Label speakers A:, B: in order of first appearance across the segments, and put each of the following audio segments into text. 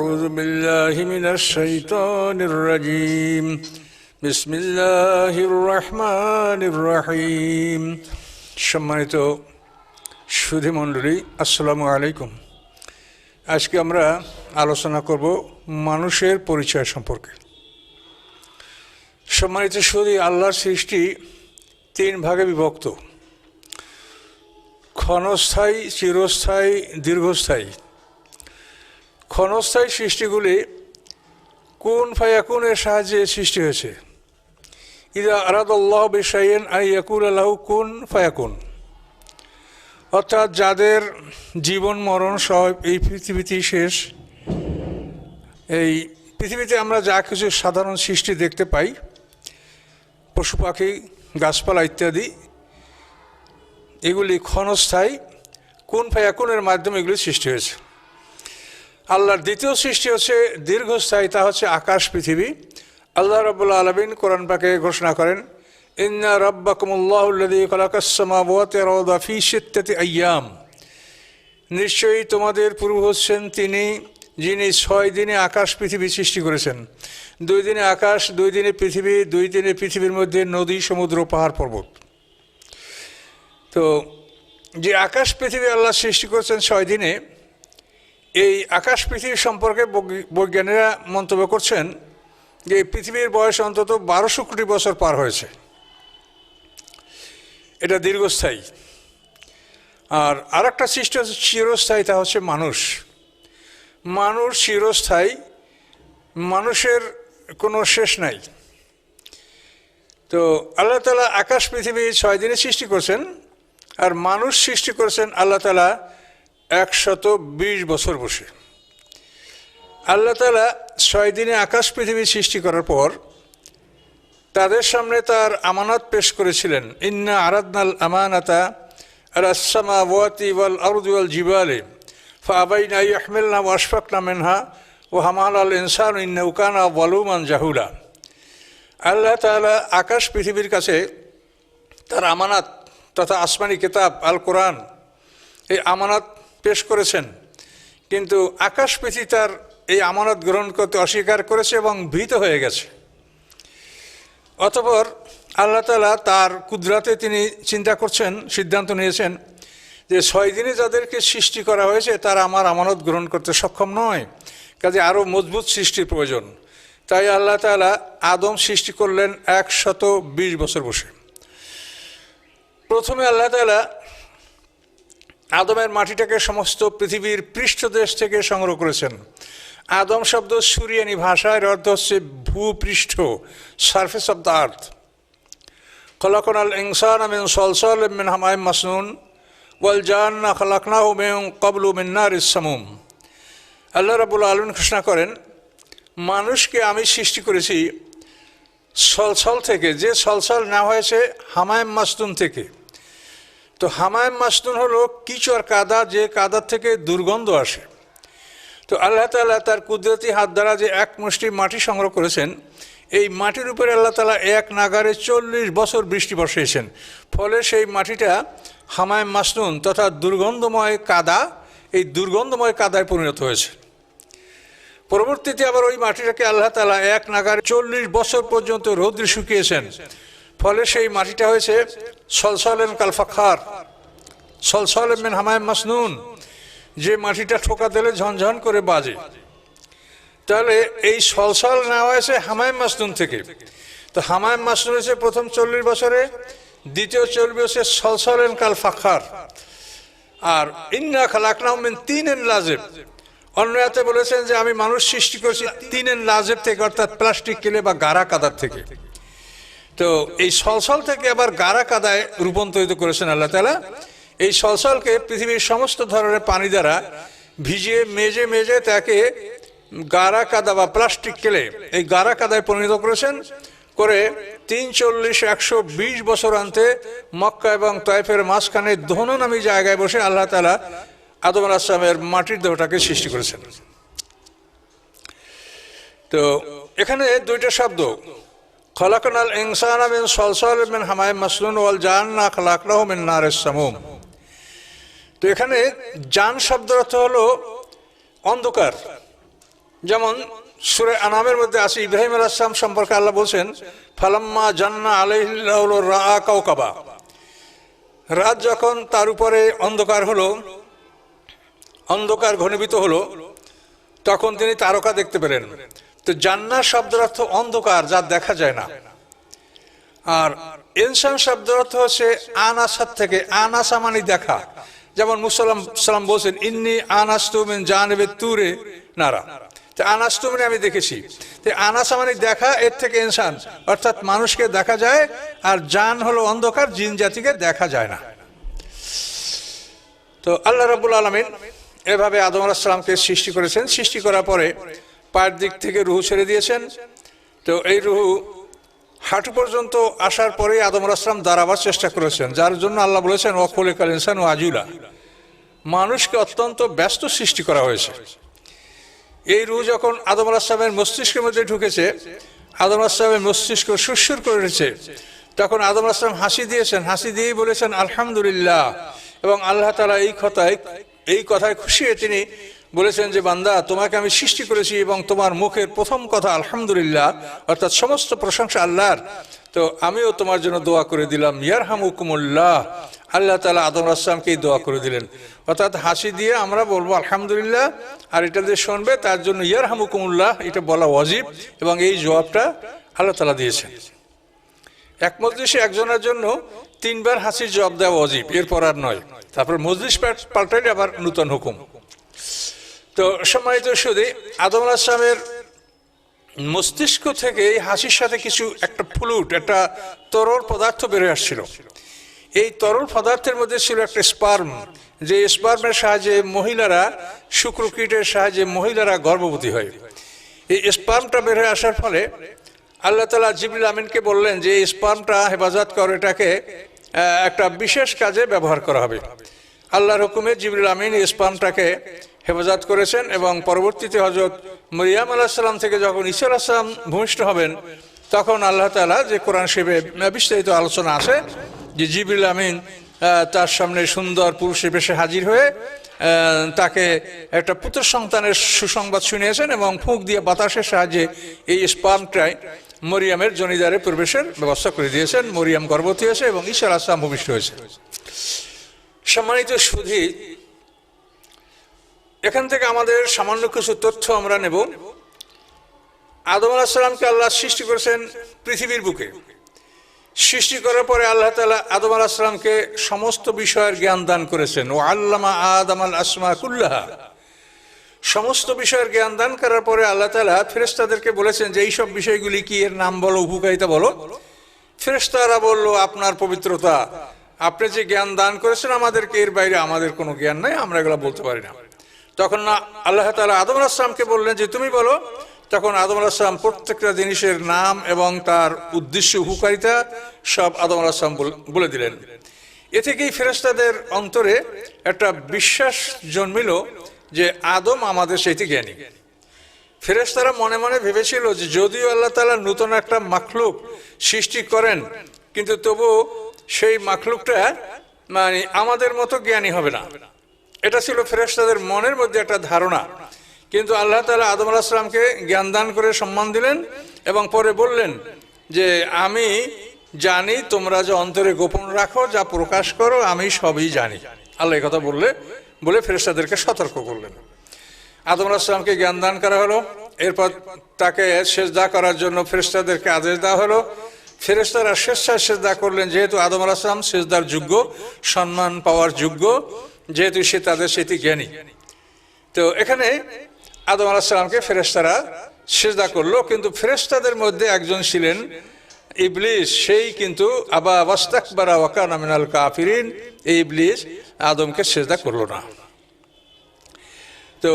A: أعوذ بالله من الشيطان الرجيم بسم الله الرحمن الرحيم সম্মানিত সুধী মণ্ডলী আসসালামু আলাইকুম। আজকে আমরা আলোচনা করব মানুষের পরিচয় সম্পর্কে। সম্মানিত সুধী, আল্লাহর সৃষ্টি তিন ভাগে বিভক্ত: ক্ষণস্থায়ী, চিরস্থায়ী, দীর্ঘস্থায়ী। ক্ষণস্থায়ী সৃষ্টিগুলি কুন ফায়াকুনের সাহায্যে সৃষ্টি হয়েছে। ইযা আরাদাল্লাহু বিশাইইন আন ইয়াকুলা লাহু কুন ফায়াকুন। অর্থাৎ যাদের জীবন মরণ সব এই পৃথিবীতেই শেষ। এই পৃথিবীতে আমরা যা কিছু সাধারণ সৃষ্টি দেখতে পাই, পশু পাখি, গাছপালা ইত্যাদি, এগুলি ক্ষণস্থায়ী, কুন ফায়াকুনের মাধ্যমে এগুলি সৃষ্টি হয়েছে। আল্লাহর দ্বিতীয় সৃষ্টি হচ্ছে দীর্ঘস্থায়ী, তা হচ্ছে আকাশ পৃথিবী। আল্লাহ রাব্বুল আলামিন কোরআন পাকে ঘোষণা করেন, ইন্না রাব্বাকুমুল্লাহুল্লাযী খালাকাস সামাওয়াতি ওয়াল আরদা ফী সিত্তাতি আইয়াম। নিশ্চয়ই তোমাদের প্রভু হচ্ছেন তিনি, যিনি 6 দিনে আকাশ পৃথিবী সৃষ্টি করেছেন। 2 দিনে আকাশ, 2 দিনে পৃথিবী, 2 দিনে পৃথিবীর মধ্যে নদী, সমুদ্র, পাহাড়, পর্বত। তো যে আকাশ পৃথিবী আল্লাহ সৃষ্টি করেছেন 6 দিনে, এই আকাশ পৃথিবী সম্পর্কে বৈজ্ঞানিকরা মন্তব্য করছেন যে পৃথিবীর বয়স অন্তত 1200 কোটি বছর পার হয়েছে। এটা দীর্ঘস্থায়ী। আর আরেকটা সৃষ্টি হচ্ছে চিরস্থায়ী, তা হচ্ছে মানুষ। মানুষ চিরস্থায়ী, মানুষের কোনো শেষ নাই। তো আল্লাহ তাআলা আকাশ পৃথিবী 6 দিনে সৃষ্টি করেছেন, আর মানুষ সৃষ্টি করেছেন আল্লাহ তাআলা 120 বছর বসে। আল্লাহ তাআলা 6 দিনে আকাশ পৃথিবী সৃষ্টি করার পর তাদের সামনে তার আমানত পেশ করেছিলেন। ইন্না আরাদনাল আমানাতা আলাস সামাওয়াতি ওয়াল আরদি ওয়াল জিবালি ফাআবাইনা আন ইয়াহমিলনা ওয়া আশফাকনা মিনহা ওয়া হামালাল ইনসানু ইন্নাহু কানা যালুমান জাহুলা। আল্লাহ তাআলা আকাশ পৃথিবীর কাছে তার আমানত তথা আসমানি কিতাব আল কোরআন, এই আমানত পেশ করেছেন, কিন্তু আকাশ পৃথিবী তার এই আমানত গ্রহণ করতে অস্বীকার করেছে এবং ভীত হয়ে গেছে। অতঃপর আল্লাহ তাআলা তার কুদরতে তিনি চিন্তা করছেন, সিদ্ধান্ত নিয়েছেন যে 6 দিনে যাদেরকে সৃষ্টি করা হয়েছে তারা আমার আমানত গ্রহণ করতে সক্ষম নয়, কাজে আরও মজবুত সৃষ্টির প্রয়োজন। তাই আল্লাহ তাআলা আদম সৃষ্টি করলেন 120 বছর বসে। প্রথমে আল্লাহ তাআলা আদমের মাটিটাকে সমস্ত পৃথিবীর পৃষ্ঠদেশ থেকে সংগ্রহ করেছেন। আদম শব্দ সুরিয়ানি ভাষায় অর্থ হচ্ছে ভূপৃষ্ঠ, সারফেস অফ দ্য আর্থ। খলাকনাল ইনসানা মিন সালসালিম মিন হামাইম মাসনুন ওয়াল জান্না খালাকনাহু মিন ক্বাবলু মিন নারিস সামুম। আল্লাহ রাব্বুল আলামিন ঘোষণা করেন, মানুষকে আমি সৃষ্টি করেছি সলসল থেকে, যে সলসল নেওয়া হয়েছে হামাইম মাসনুন থেকে। তো হামাইম মাসনুন হলো কিচড় কাদা, যে কাদার থেকে দুর্গন্ধ আসে। তো আল্লাহ তাআলা তার কুদরতি হাত দ্বারা যে এক মুষ্টি মাটি সংগ্রহ করেছেন, এই মাটির উপরে আল্লাহ তাআলা এক নাগারে 40 বছর বৃষ্টি বর্ষিয়েছেন। ফলে সেই মাটিটা হামাইম মাসনুন তথা দুর্গন্ধময় কাদা, এই দুর্গন্ধময় কাদায় পরিণত হয়েছে। পরবর্তীতে আবার ওই মাটিটাকে আল্লাহ তাআলা এক নাগারে 40 বছর পর্যন্ত রৌদ্রে শুকিয়েছেন। ফলে সেই মাটিটা হয়েছে সলসলেন কাল ফাখার, সলসলেন মিন হামাইম মাসনুন, যে মাটিটা ঠোকা দিলে ঝনঝন করে বাজে। তাহলে এই সলসল নেওয়া হয়েছে হামাইম মাসনুন থেকে। তো হামাইম মাসনুন হয়েছে প্রথম 40 বছরে, দ্বিতীয় 40 বছরে সলসলেন কাল ফাখার। আর ইন্না খালাকনাহুম মিন তিনিন লাজিব, অন্য আয়াতে বলেছেন যে আমি মানুষ সৃষ্টি করেছি তিনিন লাজিব থেকে, অর্থাৎ প্লাস্টিক কেলে বা গাড়া কাদার থেকে। তো এই সলসল থেকে আবার গাড়া কাদায় রূপান্তরিত করেছেন আল্লাহ তাআলা। এই সলসলকে পৃথিবীর সমস্ত ধরনের পানি দ্বারা ভিজিয়ে মেজে মেজে তাকে গাড়া কাদা বা প্লাস্টিক কেলে এই গাড়া কাদায় পরিণত করেছেন। করে 340-120 বছর আনতে মক্কা এবং তায়েফের মাঝখানে দহন নামী জায়গায় বসে আল্লাহ তাআলা আদম আলাইহিস সালামের মাটির দেহটাকে সৃষ্টি করেছেন। তো এখানে 2টা শব্দ, খলাকনাল ইনসানা মিন সালসালিম মিন হামাইম মাসনুন ওয়াল জান্না খালাকনাহু মিন নারিস সামুম। তো এখানে জান শব্দের অর্থ হলো অন্ধকার, যেমন সূরা আনামের মধ্যে আছে, ইব্রাহিম আলাইহিস সালাম সম্পর্কে আল্লাহ বলছেন, ফালাম্মা জান্না আলাইহিল লাইলু রাআ কাওকাবা, রাত যখন তার উপরে অন্ধকার হলো, অন্ধকার ঘনীভূত হলো, তখন তিনি তারকা দেখতে পেলেন। তো জান্নাহ শব্দের অর্থ অন্ধকার, যা দেখা যায় না। আর ইনসান শব্দের অর্থ হচ্ছে আনাসাত থেকে, আনাসা মানে দেখা। যেমন মুসা সালাম বলছেন, ইন্নী আনাস্তু মিন জানিবি তুরে নারা, তো আনাস্তু মানে আমি দেখেছি। তো আনাসা মানে দেখা, এর থেকে ইনসান অর্থাৎ মানুষকে দেখা যায়, আর জান হলো অন্ধকার, জিন জাতিকে দেখা যায় না। তো আল্লাহ রাব্বুল আলামিন এভাবে আদম আলাইহিস সালামকে সৃষ্টি করেছেন। সৃষ্টি করার পরে পায়ের দিক থেকে রুহ ছেড়ে দিয়েছেন। তো এই রুহ হাঁটু পর্যন্ত আসার পরে আদম আলাইহিস সালাম দাঁড়াবার চেষ্টা করেছেন, যার জন্য আল্লাহ বলেছেন ওয়া খুলিকাল ইনসানু আজুলা, মানুষকে অত্যন্ত ব্যস্ত সৃষ্টি করা হয়েছে। এই রুহ যখন আদম আলাইহিস সালামের মস্তিষ্কের মধ্যে ঢুকেছে, আদম আলাইহিস সালামের মস্তিষ্ক সুরসুর করে উঠেছে, তখন আদম আলাইহিস সালাম হাসি দিয়েছেন, হাসি দিয়েই বলেছেন আলহামদুলিল্লাহ। এবং আল্লাহ তাআলা এই কথায় খুশি হয়ে তিনি বলেছেন যে, বান্দা, তোমাকে আমি সৃষ্টি করেছি এবং তোমার মুখের প্রথম কথা আলহামদুলিল্লাহ, অর্থাৎ সমস্ত প্রশংসা আল্লাহর। তো আমিও তোমার জন্য দোয়া করে দিলাম, ইয়ারহামুকুমুল্লাহ। আল্লাহ তাআলা আদম আলাইহিস সালামকেই দোয়া করে দিলেন। অর্থাৎ হাসি দিয়ে আমরা বলবো আলহামদুলিল্লাহ, আর এটা যে শুনবে তার জন্য ইয়ারহামুকুমুল্লাহ এটা বলা ওয়াজিব, এবং এই জবাবটা আল্লাহ তাআলা দিয়েছেন। এক মজলিসে একজনের জন্য 3 বার হাসির জবাব দেওয়া ওয়াজিব, এরপর আর নয়। তারপর মজলিস পাল্টাইলে আবার নূতন হুকুম। তো সম্মানিত সুধী, আদম আলাইহিস সালামের মস্তিষ্ক থেকে এই হাসির সাথে কিছু একটা ফ্লুইড, একটা তরল পদার্থ বেরিয়ে আসছিল। এই তরল পদার্থের মধ্যে ছিল একটা স্পার্ম, যে স্পার্মের সাহায্যে মহিলারা, শুক্রকীটের সাহায্যে মহিলারা গর্ভবতী হয়। এই স্পার্মটা বের হয়ে আসার ফলে আল্লাহ তাআলা জিবরিল আমিনকে বললেন যে এই স্পার্মটা হেফাজত করো, এটাকে একটা বিশেষ কাজে ব্যবহার করা হবে। আল্লাহর হুকুমে জিবরিল আমিন এই স্পার্মটাকে হেফাজত করেছেন, এবং পরবর্তীতে হযরত মরিয়ম আলাইহিস সালাম থেকে যখন ঈসা আলাইহিস সালাম ভূমিষ্ঠ হবেন, তখন আল্লাহ তাআলা, যে কোরআন শরীফে বিস্তারিত আলোচনা আছে, যে জিবরিল আমিন তার সামনে সুন্দর পুরুষের বেশে হাজির হয়ে তাকে একটা পুত্র সন্তানের সুসংবাদ শুনিয়েছেন, এবং ফুঁক দিয়ে বাতাসের সাহায্যে এই স্পার্মটাই মরিয়মের জনিদারে প্রবেশের ব্যবস্থা করে দিয়েছেন। মরিয়ম গর্ভবতী হয়েছে এবং ঈসা আলাইহিস সালাম ভূমিষ্ঠ হয়েছে। সম্মানিত সুধী, এখান থেকে আমাদের সামান্য কিছু তথ্য আমরা নেব। আদম আলাইহিস সালামকে আল্লাহ সৃষ্টি করেছেন পৃথিবীর বুকে। সৃষ্টি করার পরে আল্লাহ তাআলা আদম আলাইহিস সালামকে সমস্ত বিষয়ের জ্ঞান দান করেছেন। ও আল্লামা আদামাল আসমা কুল্লাহা, সমস্ত বিষয়ের জ্ঞান দান করার পরে আল্লাহ তাআলা ফেরেশতাদেরকে বলেছেন যে এইসব বিষয়গুলি কি, এর নাম বলো, উপকারিতা বলো। ফেরেশতারা বলল, আপনার পবিত্রতা, আপনি যে জ্ঞান দান করেছেন আমাদেরকে, এর বাইরে আমাদের কোনো জ্ঞান নাই, আমরা এগুলো বলতে পারি না। তখন না আল্লাহ তাআলা আদম আলাইহিস সালামকে বললেন যে তুমি বলো। তখন আদম আলাইহিস সালাম প্রত্যেকটা জিনিসের নাম এবং তার উদ্দেশ্য, উপকারিতা সব আদম আলাইহিস সালাম বলে দিলেন। এ থেকেই ফেরেশতাদের অন্তরে একটা বিশ্বাস জন্মিল যে আদম আমাদের চাইতে জ্ঞানী। ফেরেশতারা মনে মনে ভেবেছিল যে যদিও আল্লাহ তাআলা নতুন একটা মাখলুক সৃষ্টি করেন, কিন্তু তবু সেই মাখলুকটা মানে আমাদের মতো জ্ঞানী হবে না। এটা ছিল ফেরেশতাদের মনের মধ্যে একটা ধারণা। কিন্তু আল্লাহ তাআলা আদম আলাইহিস সালামকে জ্ঞান দান করে সম্মান দিলেন, এবং পরে বললেন যে আমি জানি তোমরা যে অন্তরে গোপন রাখো, যা প্রকাশ করো, আমি সবই জানি। আল্লাহ এই কথা বলে ফেরেশতাদেরকে সতর্ক করলেন। আদম আলাইহিস সালামকে জ্ঞান দান করা হলো। এরপর তাকে সেজদা করার জন্য ফেরেশতাদেরকে আদেশ দেওয়া হলো। ফেরেশতারা স্বেচ্ছায় সেজদা করলেন, যেহেতু আদম আলাইহিস সালাম সেজদার যোগ্য, সম্মান পাওয়ার যোগ্য, যেহেতু সে তাদের সাথে জ্ঞানী। তো এখানে আদম আলাইহিস সালামকে ফেরেশতারা সেজদা করলো, কিন্তু ফেরেশতাদের মধ্যে একজন ছিলেন ইবলিস, সেই কিন্তু আবা ওয়াস্তাকবারা ওয়া কানা মিনাল কাফিরিন। এই ইবলিস আদমকে সেজদা করলো না। তো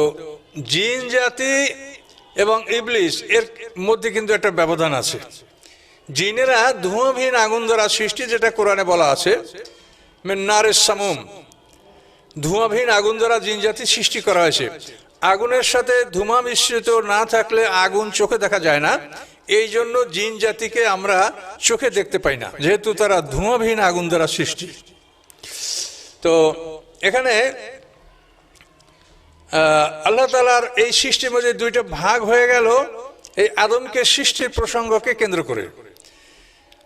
A: জিন জাতি এবং ইবলিস এর মধ্যে কিন্তু একটা ব্যবধান আছে। জিনেরা ধোঁয়াবিহীন আগুন দ্বারা সৃষ্টি, যেটা কোরআনে বলা আছে মিন নারিস সামুম, ধোঁয়াবিহীন আগুন দ্বারা জিন জাতি সৃষ্টি করা হয়েছে। আগুনের সাথে ধোঁয়া মিশ্রিত না থাকলে আগুন চোখে দেখা যায় না, এই জন্য জিন জাতিকে আমরা চোখে দেখতে পাই না, যেহেতু তারা ধোঁয়াবিহীন আগুন দ্বারা সৃষ্টি। তো এখানে আল্লাহ তাআলার এই সৃষ্টির মধ্যে দুইটা ভাগ হয়ে গেল এই আদমকে সৃষ্টির প্রসঙ্গকে কেন্দ্র করে।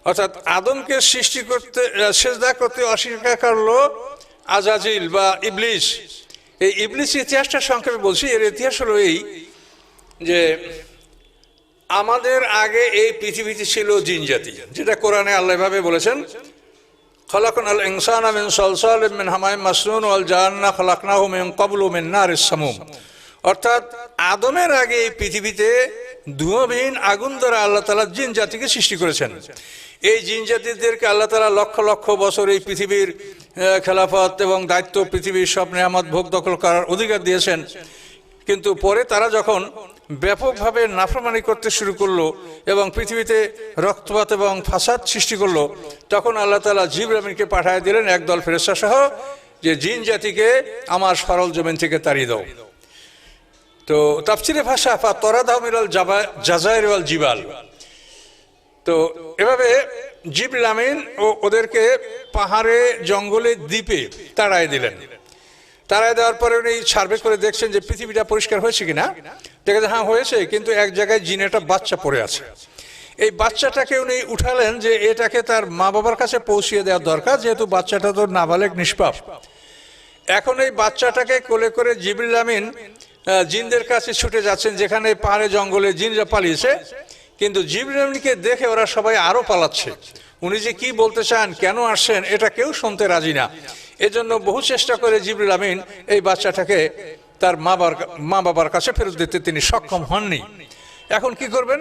A: অর্থাৎ আদমকে সৃষ্টি করতে সেজদা করতে অস্বীকার করলো আজাজিল বা ইবলিস। এই ইবলিস ইতিহাসটা সংক্ষেপে বলছি। এর ইতিহাস হলো এই যে আমাদের আগে এই পৃথিবীতে ছিল জিন জাতি, যেটা কোরআনে আল্লাহ ভাবে বলেছেন, খলাকনাল ইনসানা মিন সালসালিম মিন হামাইম মাসনুন ওয়াল জান্না খলাকনাহু মিন ক্বাবলু মিন নারিস সামুম। অর্থাৎ আদমের আগে এই পৃথিবীতে ধোঁয়াবিহীন আগুন দ্বারা আল্লাহ তাআলা জিন জাতিকে সৃষ্টি করেছেন। এই জিন জাতিদেরকে আল্লাহ তাআলা লক্ষ লক্ষ বছর এই পৃথিবীর খেলাফত এবং দায়িত্ব, পৃথিবীর সব নেয়ামত ভোগ দখল করার অধিকার দিয়েছেন। কিন্তু পরে তারা যখন ব্যাপকভাবে নাফরমানি করতে শুরু করলো এবং পৃথিবীতে রক্তপাত এবং ফাসাদ সৃষ্টি করলো, তখন আল্লাহ তাআলা জিবরিল আমিনকে পাঠিয়ে দিলেন একদল ফেরেশতা সহ, যে জিন জাতিকে আমার সরল জমিন থেকে তাড়িয়ে দাও। তো তাফসিরে ভাষা ফা তরাদাহু মিনাল জাযাইর ওয়াল জিবাল। তো এভাবে জিবরিল আমিন ওদেরকে পাহাড়ে, জঙ্গলে, দ্বীপে তাড়ায় দিলেন। তাড়ায় দেওয়ার পরে উনি সার্ভে করে দেখছেন যে পৃথিবীটা পরিষ্কার হয়েছে কিনা। দেখে হ্যাঁ হয়েছে, কিন্তু এক জায়গায় জিনেটা বাচ্চা পড়ে আছে। এই বাচ্চাটাকে উনি উঠালেন যে এটাকে তার মা বাবার কাছে পৌঁছিয়ে দেওয়া দরকার, যেহেতু বাচ্চাটা তো নাবালেগ, নিষ্পাপ। এখন এই বাচ্চাটাকে কোলে করে জিবরিল আমিন জিনদের কাছে ছুটে যাচ্ছেন, যেখানে পাহাড়ে জঙ্গলে জিনরা পালিয়েছে। কিন্তু জিবরিল আমিনকে দেখে ওরা সবাই আরো পালাচ্ছে। উনি যে কি বলতে চান, কেন আসছেন, এটা কেউ শুনতে রাজি না। এজন্য বহু চেষ্টা করে জিবরিল আমিন এই বাচ্চাটাকে তার মা বাবার কাছে ফেরত দিতে তিনি সক্ষম হননি। এখন কি করবেন?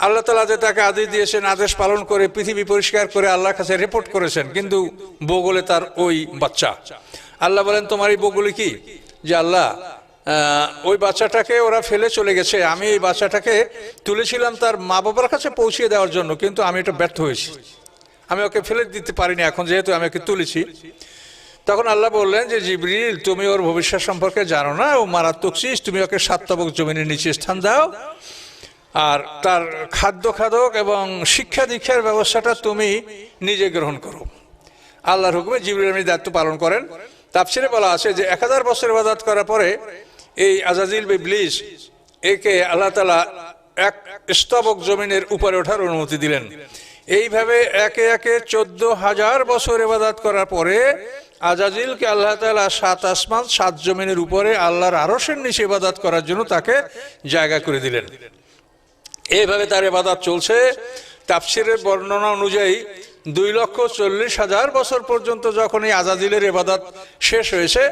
A: আল্লাহ তাআলা যে তাকে আদেশ দিয়েছেন, আদেশ পালন করে পৃথিবী পরিষ্কার করে আল্লাহর কাছে রিপোর্ট করেছেন, কিন্তু বগলে তার ওই বাচ্চা। আল্লাহ বলেন, তোমার এই বগলে কি? যে আল্লাহ, ওই বাচ্চাটাকে ওরা ফেলে চলে গেছে, আমি এই বাচ্চাটাকে তুলেছিলাম তার মা বাবার কাছে পৌঁছিয়ে দেওয়ার জন্য, কিন্তু আমি এটা ব্যর্থ হয়েছি, আমি ওকে ফেলে দিতে পারিনি এখন, যেহেতু আমি ওকে তুলেছি। তখন আল্লাহ বললেন যে জিবরিল, তুমি ওর ভবিষ্যৎ সম্পর্কে জানো না, ও মারাত্মক চিজ, তুমি ওকে 7 তবক জমিনের নিচে স্থান দাও, আর তার খাদ্য খাদক এবং শিক্ষা দীক্ষার ব্যবস্থাটা তুমি নিজে গ্রহণ করো। আল্লাহর হুকুমে জিবরিল আমিন দায়িত্ব পালন করেন। তাফসিরে বলা আছে যে 1000 বছর ইবাদত করার পরে এই আজাজিল বা ইবলিস একে আল্লাহ তাআলা এক স্তবক জমিনের উপরে ওঠার অনুমতি দিলেন। এইভাবে একে একে 14,000 বছর ইবাদত করার পরে আজাজিলকে আল্লাহ তাআলা 7 আসমান 7 জমিনের উপরে আল্লাহর আরশের নিচে ইবাদত করার জন্য তাকে জায়গা করে দিলেন। এইভাবে তার ইবাদত চলছে। তাফসিরের বর্ণনা অনুযায়ী 2,40,000 বছর পর্যন্ত যখন এই আজাজিলের ইবাদত শেষ হয়েছে,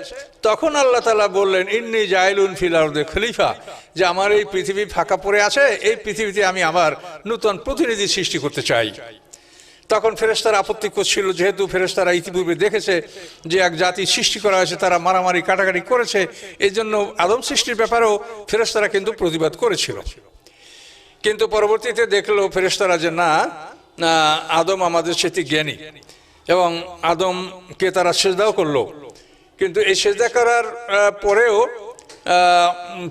A: তখন আল্লাহ তাআলা বললেন, ইন্নী জাইলুন ফিল আরদি খলিফা, যে আমার এই পৃথিবী ফাঁকা পড়ে আছে, এই পৃথিবীতে আমি আমার নতুন প্রতিনিধি সৃষ্টি করতে চাই। তখন ফেরেশতারা আপত্তি করছিল, যেহেতু ফেরেশতারা ইতিপূর্বে দেখেছে যে এক জাতি সৃষ্টি করা হয়েছে, তারা মারামারি কাটাকাটি করেছে, এই জন্য আদম সৃষ্টির ব্যাপারেও ফেরেশতারা কিন্তু প্রতিবাদ করেছিল। কিন্তু পরবর্তীতে দেখলো ফেরেশতারা যে না, আদম আমাদের চেয়ে জ্ঞানী, এবং আদমকে তারা সেজদাও করলো। কিন্তু এই সেজদা করার পরেও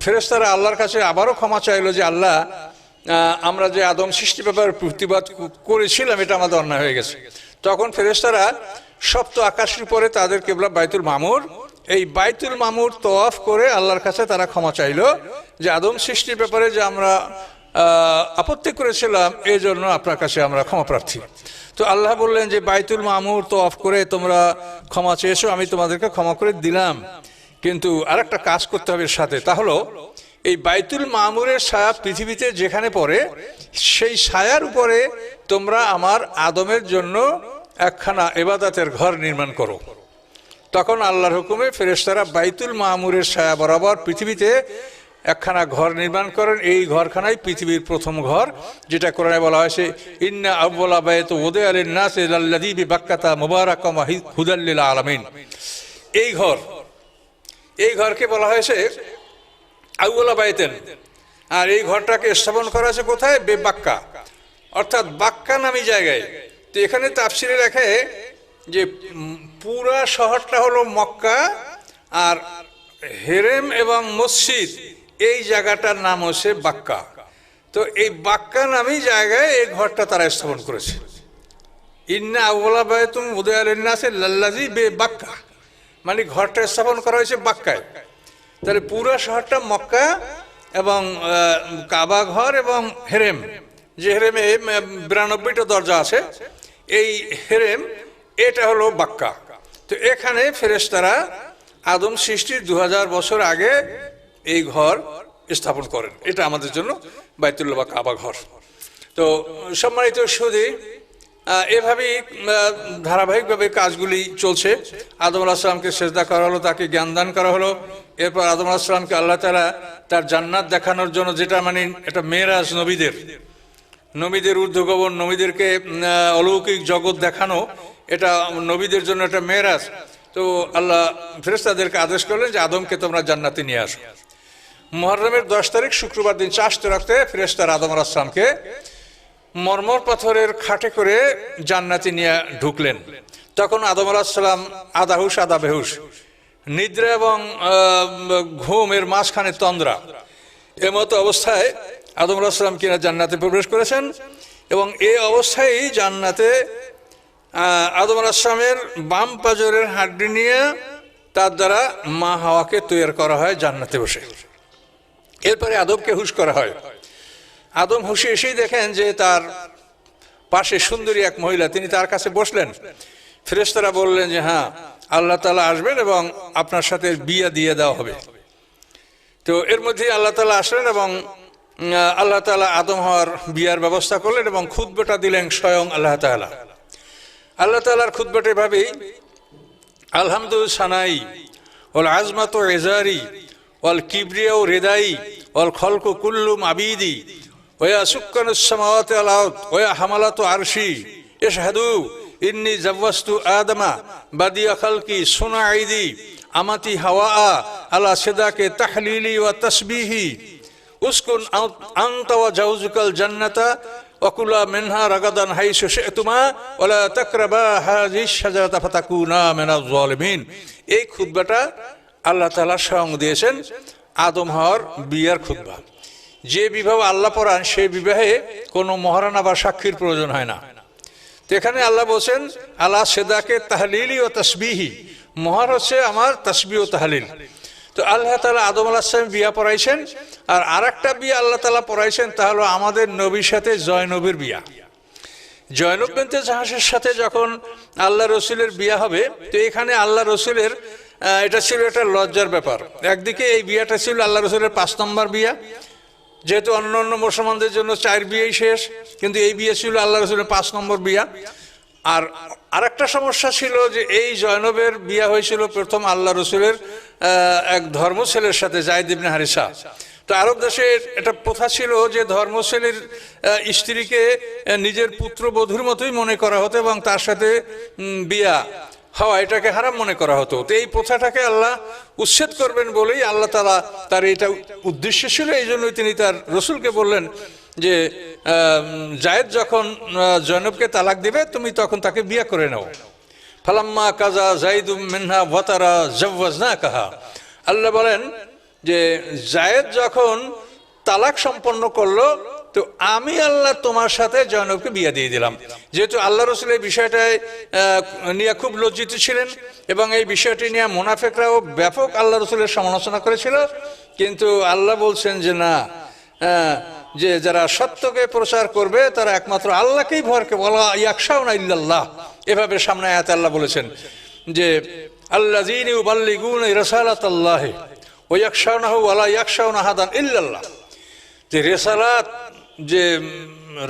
A: ফেরেশতারা আল্লাহর কাছে আবারও ক্ষমা চাইলো যে আল্লাহ, আমরা যে আদম সৃষ্টির ব্যাপারে প্রতিবাদ করেছিলাম, এটা আমাদের অন্যায় হয়ে গেছে। তখন ফেরেশতারা সপ্ত আকাশের উপরে তাদের কিবলা বাইতুল মামুর, এই বাইতুল মামুর তওয়াফ করে আল্লাহর কাছে তারা ক্ষমা চাইলো যে আদম সৃষ্টির ব্যাপারে যে আমরা আপত্তি করেছিলাম, এই জন্য আপনার কাছে আমরা ক্ষমা প্রার্থী। তো আল্লাহ বললেন যে বাইতুল মামুর তওয়াফ করে তোমরা ক্ষমা চেয়েছো, আমি তোমাদেরকে ক্ষমা করে দিলাম, কিন্তু আরেকটা কাজ করতে হবে সাথে। তা হলো এই বাইতুল মামুরের ছায়া পৃথিবীতে যেখানে পড়ে, সেই ছায়ার উপরে তোমরা আমার আদমের জন্য একখানা ইবাদতের ঘর নির্মাণ করো। তখন আল্লাহর হুকুমে ফেরেশতারা বাইতুল মামুরের ছায়া বরাবর পৃথিবীতে একখানা ঘর নির্মাণ করেন। এই ঘরখানাই পৃথিবীর প্রথম ঘর, যেটা কোরআনে বলা হয়েছে, ইন্না আউওয়ালা বাইতি উদিআ লিন-নাসি লাল্লাযী বিবাক্কাতা মুবারাকাম ওয়া হুদাল লিল আলামিন। এই ঘরকে বলা হয়েছে আউওয়ালা বাইতেন। আর এই ঘরটাকে স্থাপন করা হয়েছে কোথায়? বেবাক্কা, অর্থাৎ বাক্কা নামী জায়গায়। তো এখানে তাফসিরে লেখে যে পুরা শহরটা হলো মক্কা, আর হেরেম এবং মসজিদ এই জায়গাটার নাম হচ্ছে বাক্কা। তো এই বাক্কা নামী জায়গায় এই ঘরটা তারা স্থাপন করেছে। ইন্না আউওয়ালা বাইতুম উদিআ লিন-নাসি লাল্লাযী বিবাক্কা, মানে ঘরটা স্থাপন করা হয়েছে বাক্কায়। তাহলে পুরো শহরটা মক্কা এবং কাবা ঘর এবং হেরেম, যে হেরেমে 92টা দরজা আছে, এই হেরেম এটা হলো বাক্কা। তো এখানে ফেরেশতারা আদম সৃষ্টির 2000 বছর আগে এই ঘর স্থাপন করেন। এটা আমাদের জন্য বাইতুল্লাহ বা কাবা ঘর। তো সম্মানিত সুধী, এভাবেই ধারাবাহিকভাবে কাজগুলি চলছে। আদম আলাইহিস সালামকে সেজদা করা হলো, তাকে জ্ঞান দান করা হলো। এরপর আদম আলাইহিস সালামকে আল্লাহ তাআলা তার জান্নাত দেখানোর জন্য, যেটা মানে এটা মেরাজ, নবীদের ঊর্ধ্বগমন, নবীদেরকে অলৌকিক জগৎ দেখানো, এটা নবীদের জন্য একটা মেরাজ। তো আল্লাহ ফেরেশতাদেরকে আদেশ করলেন যে আদমকে তোমরা জান্নাতে নিয়ে আসো। মুহররমের 10 তারিখ শুক্রবার দিন চাষতে রাখতে ফেরেশতারা আদম আলাইহিস সালামকে মরমর পাথরের খাটে করে জান্নাতে নিয়ে ঢুকলেন। তখন আদম আলাইহিস সালাম আধা হুশ আধা বেহুশ, নিদ্রা এবং ঘুমের মাঝখানে তন্দ্রা, এমতো অবস্থায় আদম আলাইহিস সালাম কিনা জান্নাতে প্রবেশ করেছেন। এবং এই অবস্থায় জান্নাতে আদম আলাইহিস সালামের বাম পাজরের হাড্ডি নিয়ে তার দ্বারা মা হাওয়াকে তৈরি করা হয় জান্নাতে বসে। এরপরে আদমকে হুশ করা হয়। আদম হুশে এসেই দেখেন যে তার পাশে সুন্দরী এক মহিলা, তিনি তার কাছে বসলেন। ফেরেশতারা বললেন যে হ্যাঁ, আল্লাহ তাআলা আসবেন এবং আপনার সাথে বিয়ে দিয়ে দেওয়া হবে। তো এর মধ্যে আল্লাহ তাআলা আসলেন এবং আল্লাহ তাআলা আদম হওয়ার বিয়ার ব্যবস্থা করলেন এবং খুতবাটা দিলেন স্বয়ং আল্লাহ তাআলা। আল্লাহ তাআলার খুতবাটা এভাবেই: আলহামদু সানাই ওয়াল আজমাতু ইজারি ওয়াল কিবরিয়াউ রিদাই ওয়াল খলকু কুল্লুম আবিদি ওয়া সুক্কানুস সামাওয়াতি ওয়াল আরদ ওয়া হামালাতু আরশি ইশহাদু ইন্নী জাওয়াজতু আদমা বাদিয়া খালকি সুনাইদি আমাতি হাওয়া আলা সিদাকে তাহলিলি ওয়া তাসবিহি উসকুন আনতা ওয়া জাওজুকাল জান্নাতা ওয়াকুলা মিনহা রাগাদান হাইসু শি'তুমা ওয়ালা তাকরাবা হাযিহিশ শাজারাতা ফাতাকুনা মিনাজ জালিমিন। এই খুতবাটা আল্লাহ তাআলা স্বয়ং দিয়েছেন আদম হওয়ার বিয়ার খুতবা। যে বিবাহ আল্লাহ পড়ান সেই বিবাহে কোনো মহারানা বা সাক্ষীর প্রয়োজন হয় না। তো এখানে আল্লাহ বলছেন আলা সিদাকে তাহলিলি ও তাসবিহি, মহার হচ্ছে আমার তাসবিহ ও তাহলিল। তো আল্লাহ তাআলা আদম আলাইহিস সালাম বিয়া পড়াইছেন। আর আরেকটা বিয়া আল্লাহ তাআলা পড়াইছেন, তা হলো আমাদের নবীর সাথে জয়নবীর বিয়া। জয়নব বিনতে জাহাসের সাথে যখন আল্লাহ রসুলের বিয়া হবে, তো এখানে আল্লাহ রসুলের এটা ছিল একটা লজ্জার ব্যাপার। একদিকে এই বিয়াটা ছিল আল্লাহ রসুলের 5 নম্বর বিয়া, যেহেতু অন্য অন্য মুসলমানদের জন্য 4 বিয়েই শেষ, কিন্তু এই বিয়ে ছিল আল্লাহ রসুলের 5 নম্বর বিয়া। আর আরেকটা সমস্যা ছিল যে এই জয়নবের বিয়া হয়েছিল প্রথম আল্লাহ রসুলের এক ধর্ম ছেলের সাথে, যায়েদ ইবনে হারিসা। তো আরব দেশে এটা প্রথা ছিল যে ধর্মছেলের স্ত্রীকে নিজের পুত্রবধূর মতোই মনে করা হতো এবং তার সাথে বিয়া হওয়া এটাকে হারাম মনে করা হতো। তো এই প্রথাটাকে আল্লাহ উচ্ছেদ করবেন বলেই আল্লাহ তাআলা, তার এটা উদ্দেশ্য ছিল, এই জন্যই তিনি তার রসুলকে বললেন যে জায়েদ যখন জয়নবকে তালাক দিবে তুমি তখন তাকে বিয়া করে নাও। ফালাম্মা কাজা জাইদুম মিনহা ওয়াতারা জাওয়াজনাকাহা, আল্লাহ বলেন যে জায়েদ যখন তালাক সম্পন্ন করলো, তো আমি আল্লাহ তোমার সাথে জয়নবকে বিয়ে দিয়ে দিলাম। যেহেতু আল্লাহ রসুল এই বিষয়টায় নিয়ে খুব লজ্জিত ছিলেন এবং এই বিষয়টি নিয়ে মুনাফিকরাও ব্যাপক আল্লাহ রসুলের সমালোচনা করেছিল, কিন্তু আল্লাহ বলছেন যে না, যে যারা সত্যকে প্রচার করবে তারা একমাত্র আল্লাহকেই ভয় করবে, ওয়ালা ইয়াখশাউনা ইল্লাল্লাহ। এভাবে সামনে আয়াতে আল্লাহ বলেছেন যে আল্লাযীনা ইউবাল্লিগুনা রিসালাতাল্লাহি ওয়া ইয়াখশাউনাহু ওয়ালা ইয়াখশাউনা আহাদান ইল্লাল্লাহ। যে রিসালাত, যে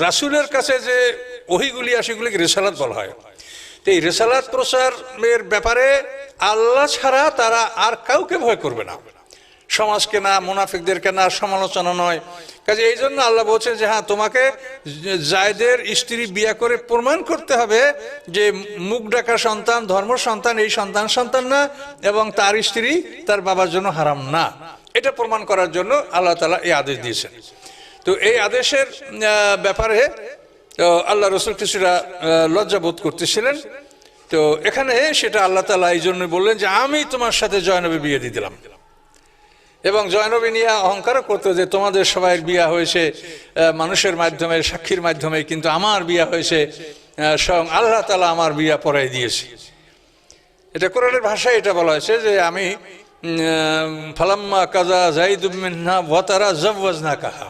A: রাসূলের কাছে যে ওহীগুলি আসে সেগুলিকে রিসালাত বলা হয়। তো এই রিসালাত প্রচারের ব্যাপারে আল্লাহ ছাড়া তারা আর কাউকে ভয় করবে না, সমাজকে না, মুনাফিকদেরকে না, সমালোচনা নয়। কাজে এই জন্য আল্লাহ বলছেন যে হ্যাঁ, তোমাকে জায়েদের স্ত্রী বিয়ে করে প্রমাণ করতে হবে যে মুখ ডাকা সন্তান, ধর্ম সন্তান, এই সন্তান না, এবং তার স্ত্রী তার বাবার জন্য হারাম না। এটা প্রমাণ করার জন্য আল্লাহ তাআলা এই আদেশ দিয়েছেন। তো এই আদেশের ব্যাপারে আল্লাহ রসুল কিছুটা লজ্জাবোধ করতেছিলেন। তো এখানে সেটা আল্লাহ তাআলা এই জন্য বললেন যে আমি তোমার সাথে জয়নবী বিয়ে দিয়ে দিলাম। এবং জয়নবী নিয়ে অহংকারও করতো যে তোমাদের সবাই বিয়া হয়েছে মানুষের মাধ্যমে, সাক্ষীর মাধ্যমে, কিন্তু আমার বিয়া হয়েছে স্বয়ং আল্লাহ তাআলা আমার বিয়া পড়াই দিয়েছে। এটা কোরআনের ভাষায় এটা বলা হয়েছে যে আমি ফালাম্মা কাজা যাইদুম মিনহা ওয়াতারা জাওয়াজনাকাহা,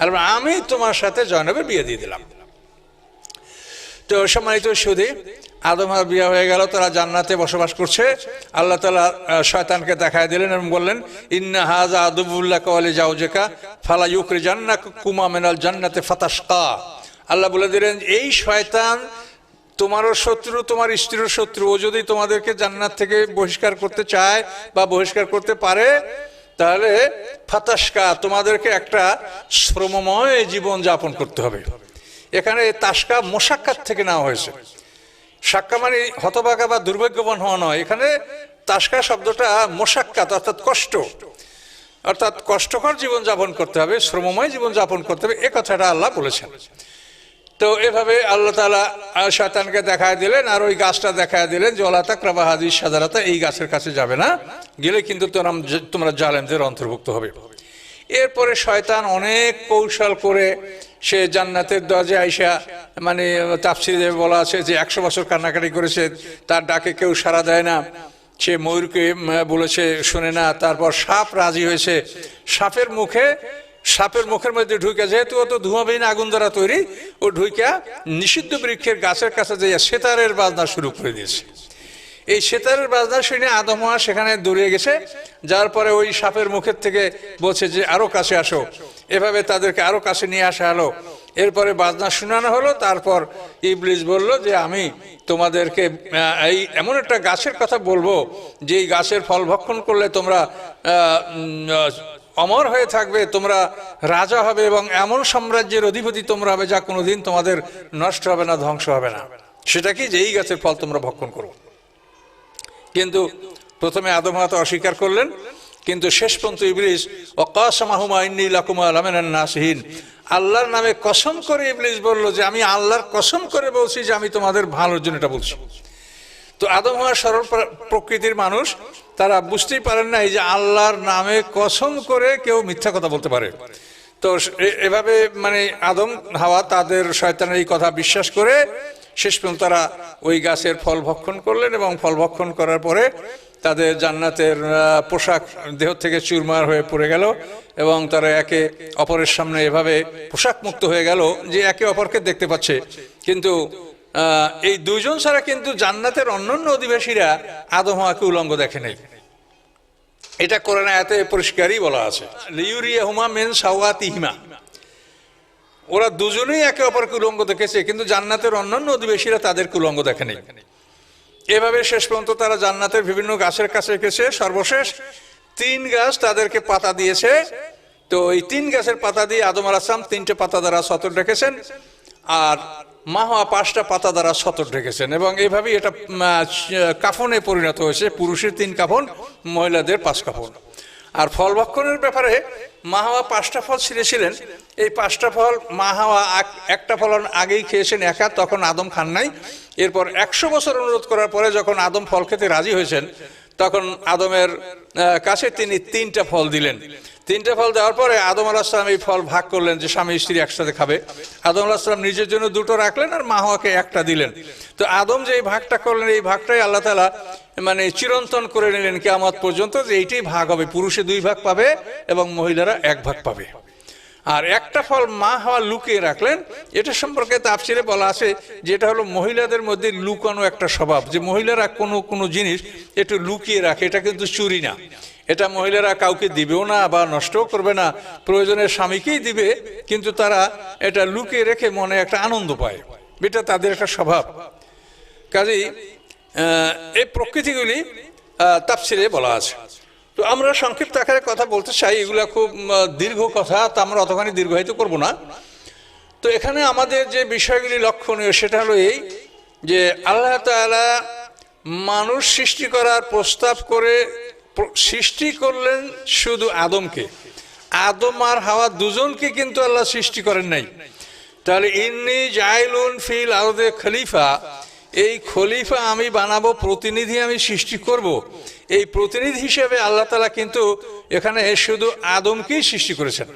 A: আর আমি তোমার সাথে জয়নবের বিয়ে দিয়ে দিলাম। তো সম্মানিত সুধী, আদম হাওয়ার বিয়ে হয়ে গেল, তারা জান্নাতে বসবাস করছে। আল্লাহ তাআলা শয়তানকে দেখায় দিলেন এবং বললেন, ইন্না হাযা আদুবুল্লাকা ওয়া লিজাওজিকা ফালা ইউখরিজান্নাকুমা মিনাল জান্নাতি ফাতাশকা। আল্লাহ বলে দিলেন, এই শয়তান তোমারও শত্রু, তোমার স্ত্রীর শত্রু। ও যদি তোমাদেরকে জান্নাত থেকে বহিষ্কার করতে চায় বা বহিষ্কার করতে পারে, তাহলে ফাতাশকা, তোমাদেরকে একটা শ্রমময় জীবন যাপন করতে হবে। এখানে তাশকা মোশাক্কাত থেকে নেওয়া হয়েছে। সাক্কা মানে হতভাগা বা দুর্ভাগ্যবান হওয়া নয়, এখানে তাশকা শব্দটা মোশাক্কাত অর্থাৎ কষ্ট, অর্থাৎ কষ্টকর জীবন যাপন করতে হবে, শ্রমময় জীবন যাপন করতে হবে, এ কথাটা আল্লাহ বলেছেন। তো এভাবে আল্লাহ তাআলা শয়তানকে দেখায় দিলেন, আর ওই গাছটা দেখায় দিলেন যে ওয়ালা তাকরাবা হাযিহিশ শাজারাতা, এই গাছের কাছে যাবে না, গেলে কিন্তু তোমরা জালেমদের অন্তর্ভুক্ত হবে। এরপরে শয়তান অনেক কৌশল করে সে জান্নাতের দরজায় আইসা, মানে তাফসীরে বলা আছে যে 100 বছর কান্নাকাটি করেছে, তার ডাকে কেউ সাড়া দেয় না। সে ময়ূরকে বলেছে, শোনে না। তারপর সাপ রাজি হয়েছে, সাপের মুখের মধ্যে ঢুকে, যেহেতু ও তো ধোঁয়াবিহীন আগুন দ্বারা তৈরি, ও ঢুকে নিষিদ্ধ বৃক্ষের গাছের কাছে যে সেতারের বাজনা শুরু করে দিয়েছে। এই সেতারের বাজনা শুনে আদম হাওয়া সেখানে দৌড়িয়ে গেছে, যার পরে ওই সাপের মুখের থেকে বলছে যে আরো কাছে আসো। এভাবে তাদেরকে আরো কাছে নিয়ে আসা হলো। এরপরে বাজনা শোনানো হলো। তারপর ইবলিস বলল যে আমি তোমাদেরকে এই এমন একটা গাছের কথা বলবো, যে এই গাছের ফল ভক্ষণ করলে তোমরা অমর হয়ে থাকবে, তোমরা রাজা হবে এবং এমন সাম্রাজ্যের অধিপতি তোমরা হবে যা কোনোদিন তোমাদের নষ্ট হবে না, ধ্বংস হবে না। সেটা কি, যে এই গাছের ফল তোমরা ভক্ষণ করো। কিন্তু প্রথমে আদম হাওয়া তো অস্বীকার করলেন, কিন্তু শেষ পর্যন্ত ইবলিস ওয়াকাসামাহুমা ইন্নী লাকুমা লামিনান নাসিহিন, আল্লাহর নামে কসম করে ইবলিস বলল যে আমি আল্লাহর কসম করে বলছি যে আমি তোমাদের ভালোর জন্য এটা বলছি। তো আদম হাওয়া সরল প্রকৃতির মানুষ, তারা বুঝতেই পারেন না এই যে আল্লাহর নামে কসম করে কেউ মিথ্যা কথা বলতে পারে। তো এভাবে মানে আদম হাওয়া তাদের শয়তানের এই কথা বিশ্বাস করে শেষ পর্যন্ত তারা ওই গাছের ফল ভক্ষণ করলেন, এবং ফল ভক্ষণ করার পরে তাদের জান্নাতের পোশাক দেহ থেকে চুরমার হয়ে পড়ে গেল, এবং তারা একে অপরের সামনে এভাবে পোশাক মুক্ত হয়ে গেল যে একে অপরকে দেখতে পাচ্ছে। কিন্তু এই দুইজন ছাড়া কিন্তু জান্নাতের অন্যান্য অধিবাসীরা আদম হাওয়াকে উলঙ্গ দেখে নাই। এটা কোরআন আয়াতে পরিষ্কারই বলা আছে, লিউরিয়াহুমা মিন সাওয়াতিহিমা, ওরা দুজনেই একে অপরকে উলঙ্গ দেখেছে, কিন্তু জান্নাতের অন্যান্য অধিবাসীরা তাদেরকে উলঙ্গ দেখে নাই। এভাবে শেষ পর্যন্ত তারা জান্নাতের বিভিন্ন গাছের কাছে গেছে। সর্বশেষ 3 গাছ তাদেরকে পাতা দিয়েছে। তো এই 3 গাছের পাতা দিয়ে আদম আলাইহিস সালাম 3টে পাতা দ্বারা সতর রেখেছেন, আর মা হাওয়া 5টা পাতা দ্বারা সতর রেখেছেন, এবং এইভাবেই এটা কাফনে পরিণত হয়েছে। পুরুষের 3 কাফন, মহিলাদের 5 কাফন। আর ফল ভক্ষণের ব্যাপারে মা হাওয়া 5টা ফল ছিঁড়েছিলেন। এই 5টা ফল মা হাওয়া একটা ফল আগেই খেয়েছেন একা, তখন আদম খান নাই। এরপর 100 বছর অনুরোধ করার পরে যখন আদম ফল খেতে রাজি হয়েছেন, তখন আদমের কাছে তিনি 3টা ফল দিলেন। 3টে ফল দেওয়ার পরে আদম আলাইহিস সালাম এই ফল ভাগ করলেন যে স্বামী স্ত্রী একসাথে খাবে। আদম আলাইহিস সালাম নিজের জন্য 2টো রাখলেন, আর মা হাওয়াকে 1টা দিলেন। তো আদম যে এই ভাগটা করলেন, এই ভাগটাই আল্লাহ তাআলা মানে চিরন্তন করে নিলেন কিয়ামত পর্যন্ত, যে এইটাই ভাগ হবে, পুরুষে 2 ভাগ পাবে এবং মহিলারা 1 ভাগ পাবে। আর একটা ফল মা হাওয়া লুকিয়ে রাখলেন। এটা সম্পর্কে তাফসীরে বলা আছে যে এটা হলো মহিলাদের মধ্যে লুকানো একটা স্বভাব, যে মহিলারা কোনো জিনিস একটু লুকিয়ে রাখে, এটা কিন্তু চুরি না, এটা মহিলারা কাউকে দিবেও না বা নষ্টও করবে না, প্রয়োজনে স্বামীকেই দিবে, কিন্তু তারা এটা লুকিয়ে রেখে মনে একটা আনন্দ পায়, এটা তাদের একটা স্বভাব। কাজেই এই প্রকৃতিগুলি তাফসীরে বলা আছে। তো আমরা সংক্ষিপ্ত আকারে কথা বলতে চাই, এগুলা খুব দীর্ঘ কথা, তা আমরা অতখানি দীর্ঘায়িত করব না। তো এখানে আমাদের যে বিষয়গুলি লক্ষণীয় সেটা হলো এই যে আল্লাহ তাআলা মানুষ সৃষ্টি করার প্রস্তাব করে সৃষ্টি করলেন শুধু আদমকে, আদম আর হাওয়া দুজনকে কিন্তু আল্লাহ সৃষ্টি করেন নাই। তাহলে ইন্নী জাইলুন ফিল আরদে খলিফা, এই খলিফা আমি বানাবো, প্রতিনিধি আমি সৃষ্টি করব, এই প্রতিনিধি হিসেবে আল্লাহ তাআলা কিন্তু এখানে শুধু আদমকেই সৃষ্টি করেছেন।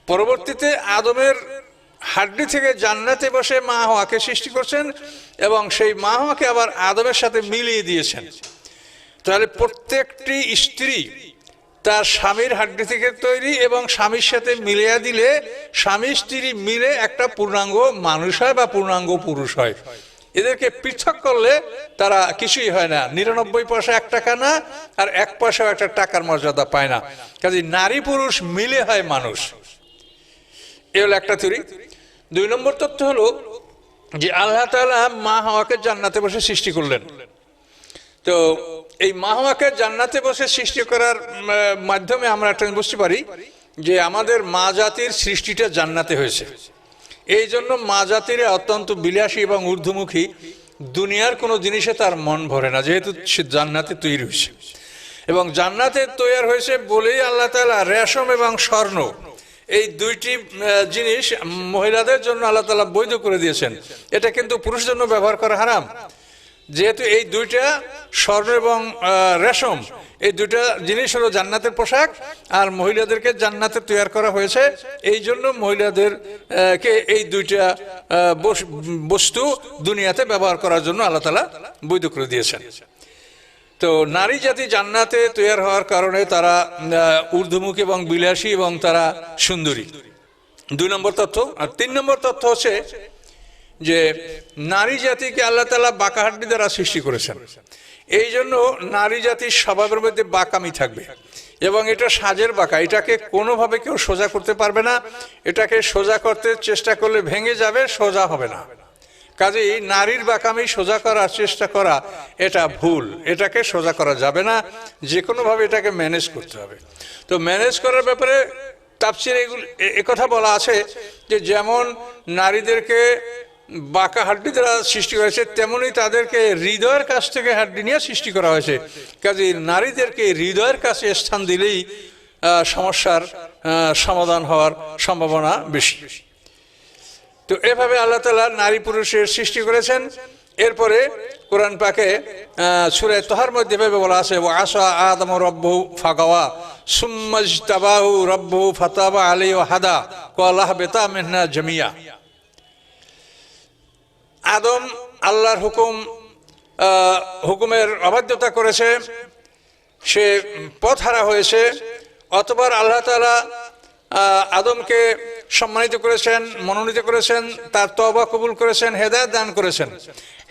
A: পরবর্তীতে আদমের হাড্ডি থেকে জান্নাতে বসে মা হাওয়াকে সৃষ্টি করছেন, এবং সেই মা হাওয়াকে আবার আদমের সাথে মিলিয়ে দিয়েছেন। তাহলে প্রত্যেকটি স্ত্রী তার স্বামীর হাড্ডি থেকে তৈরি এবং স্বামীর সাথে মিলিয়ে দিলে স্বামী স্ত্রী মিলে একটা পূর্ণাঙ্গ মানুষ হয় বা পূর্ণাঙ্গ পুরুষ হয়। এদেরকে পৃথক করলে তারা কিছুই হয় না, 99 পয়সা 1 টাকা না, আর 1 পয়সাও একটা টাকার মর্যাদা পায় না। কাজে নারী পুরুষ মিলে হয় মানুষ। এ হলো একটা থিওরি। 2 নম্বর তথ্য হলো যে আল্লাহ তাআলা মা হাওয়াকে জান্নাতে বসে সৃষ্টি করলেন। তো এই মা হাওয়াকে জান্নাতে বসে সৃষ্টি করার মাধ্যমে আমরা একটা বুঝতে পারি যে আমাদের মা জাতির সৃষ্টিটা জান্নাতে হয়েছে। এই জন্য মা জাতির অত্যন্ত বিলাসী এবং ঊর্ধ্বমুখী, দুনিয়ার কোনো জিনিসে তার মন ভরে না, যেহেতু সে জান্নাতে তৈরি হয়েছে। এবং জান্নাতে তৈরি হয়েছে বলেই আল্লাহ তাআলা রেশম এবং স্বর্ণ এই দুইটি জিনিস মহিলাদের জন্য আল্লাহ তাআলা বৈধ করে দিয়েছেন। এটা কিন্তু পুরুষের জন্য ব্যবহার করা হারাম, যেহেতু এই দুইটা স্বর্ণ এবং রেশম এই দুইটা জিনিস হলো জান্নাতের পোশাক, আর মহিলাদেরকে জান্নাতে তৈরি করা হয়েছে। এই জন্য মহিলাদের কে এই দুইটা বস্তু দুনিয়াতে ব্যবহার করার জন্য আল্লাহ তাআলা বৈধ করে দিয়েছেন। তো নারী জাতি জান্নাতে তৈরি হওয়ার কারণে তারা ঊর্ধ্বমুখী এবং বিলাসী এবং তারা সুন্দরী, 2 নম্বর তথ্য। আর 3 নম্বর তথ্য হচ্ছে যে নারী জাতিকে আল্লাহ তাআলা বাঁকা হাড্ডি দ্বারা সৃষ্টি করেছেন। এই জন্য নারী জাতির স্বভাবের মধ্যে বাঁকামি থাকবে এবং এটা সাজের বাঁকা, এটাকে কোনোভাবে কেউ সোজা করতে পারবে না। এটাকে সোজা করতে চেষ্টা করলে ভেঙে যাবে, সোজা হবে না। কাজেই নারীর বাঁকামি সোজা করার চেষ্টা করা এটা ভুল, এটাকে সোজা করা যাবে না, যে কোনোভাবে এটাকে ম্যানেজ করতে হবে। তো ম্যানেজ করার ব্যাপারে তাফসীরে একথা বলা আছে যে যেমন নারীদেরকে বাঁকা হাড্ডি দ্বারা সৃষ্টি হয়েছে, তেমনি তাদেরকে হৃদয়ের কাছ থেকে হাড্ডি নিয়ে সৃষ্টি করা হয়েছে। কাজে নারীদেরকে হৃদয়ের কাছে স্থান দিলেই সমস্যার সমাধান হওয়ার সম্ভাবনা বেশি। তো এভাবে আল্লাহ তাআলা নারী পুরুষের সৃষ্টি করেছেন। এরপরে কোরআন পাকে সূরা তাহার মধ্যে এভাবে বলা আছে, ওয়া আসা আদম রাব্বুহু ফাগাওয়া সুম্মা ইজতাবাহু রাব্বুহু ফাতাবা আলাইহি ওয়া হাদা ক্বালা হাবিতা মিন্না জামিয়া। আদম আল্লাহর হুকুমের অবাধ্যতা করেছে, সে পথহারা হয়েছে। অতঃপর আল্লাহ তাআলা আদমকে সম্মানিত করেছেন, মনোনীত করেছেন, তার তওবা কবুল করেছেন, হেদায়েত দান করেছেন।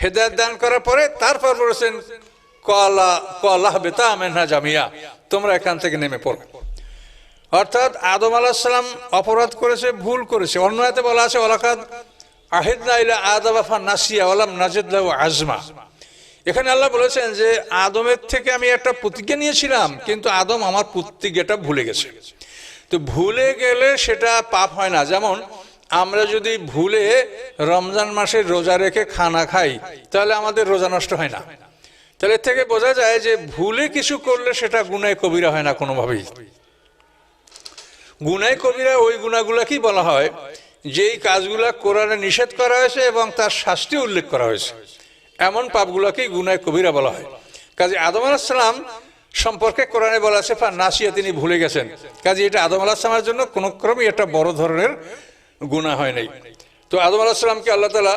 A: হেদায়েত দান করার পরে তারপর বলেছেন ক্বালা হাবিতা মিন্না জামিয়া, তোমরা এখান থেকে নেমে পড়ো। অর্থাৎ আদম আলাইহিস সালাম অপরাধ করেছে, ভুল করেছে। অন্য আয়াতে বলা আছে ওয়ালাকাদ আহিদনা ইলা আদম ফানাসিয়া ওয়া লাম নাজিদ লাহু আজমা। এখানে আল্লাহ বলেছেন যে আদমের থেকে আমি একটা প্রতিজ্ঞা নিয়েছিলাম, কিন্তু আদম আমার প্রতিজ্ঞাটা ভুলে গেছে। তো ভুলে গেলে সেটা পাপ হয় না। যেমন আমরা যদি ভুলে রমজান মাসে রোজা রেখে খানা খাই, তাহলে আমাদের রোজা নষ্ট হয় না। তাহলে এর থেকে বোঝা যায় যে ভুলে কিছু করলে সেটা গুনাহ কবিরা হয় না কোনোভাবেই। গুনাহ কবিরা ওই গুনাহগুলোকেই বলা হয় যেই কাজগুলা কোরআনে নিষেধ করা হয়েছে এবং তার শাস্তি উল্লেখ করা হয়েছে, এমন পাপগুলোকেই গুনাহ কবিরা বলা হয়। কাজে আদম আলাইহিস সালাম সম্পর্কে কোরআনে বলা আছে নাসিয়া, তিনি ভুলে গেছেন। কাজে এটা আদম আলাইহিস সালামের জন্য কোনো ক্রমেই একটা বড় ধরনের গুনাহ হয় নাই। তো আদম আলাইহিস সালামকে আল্লাহ তাআলা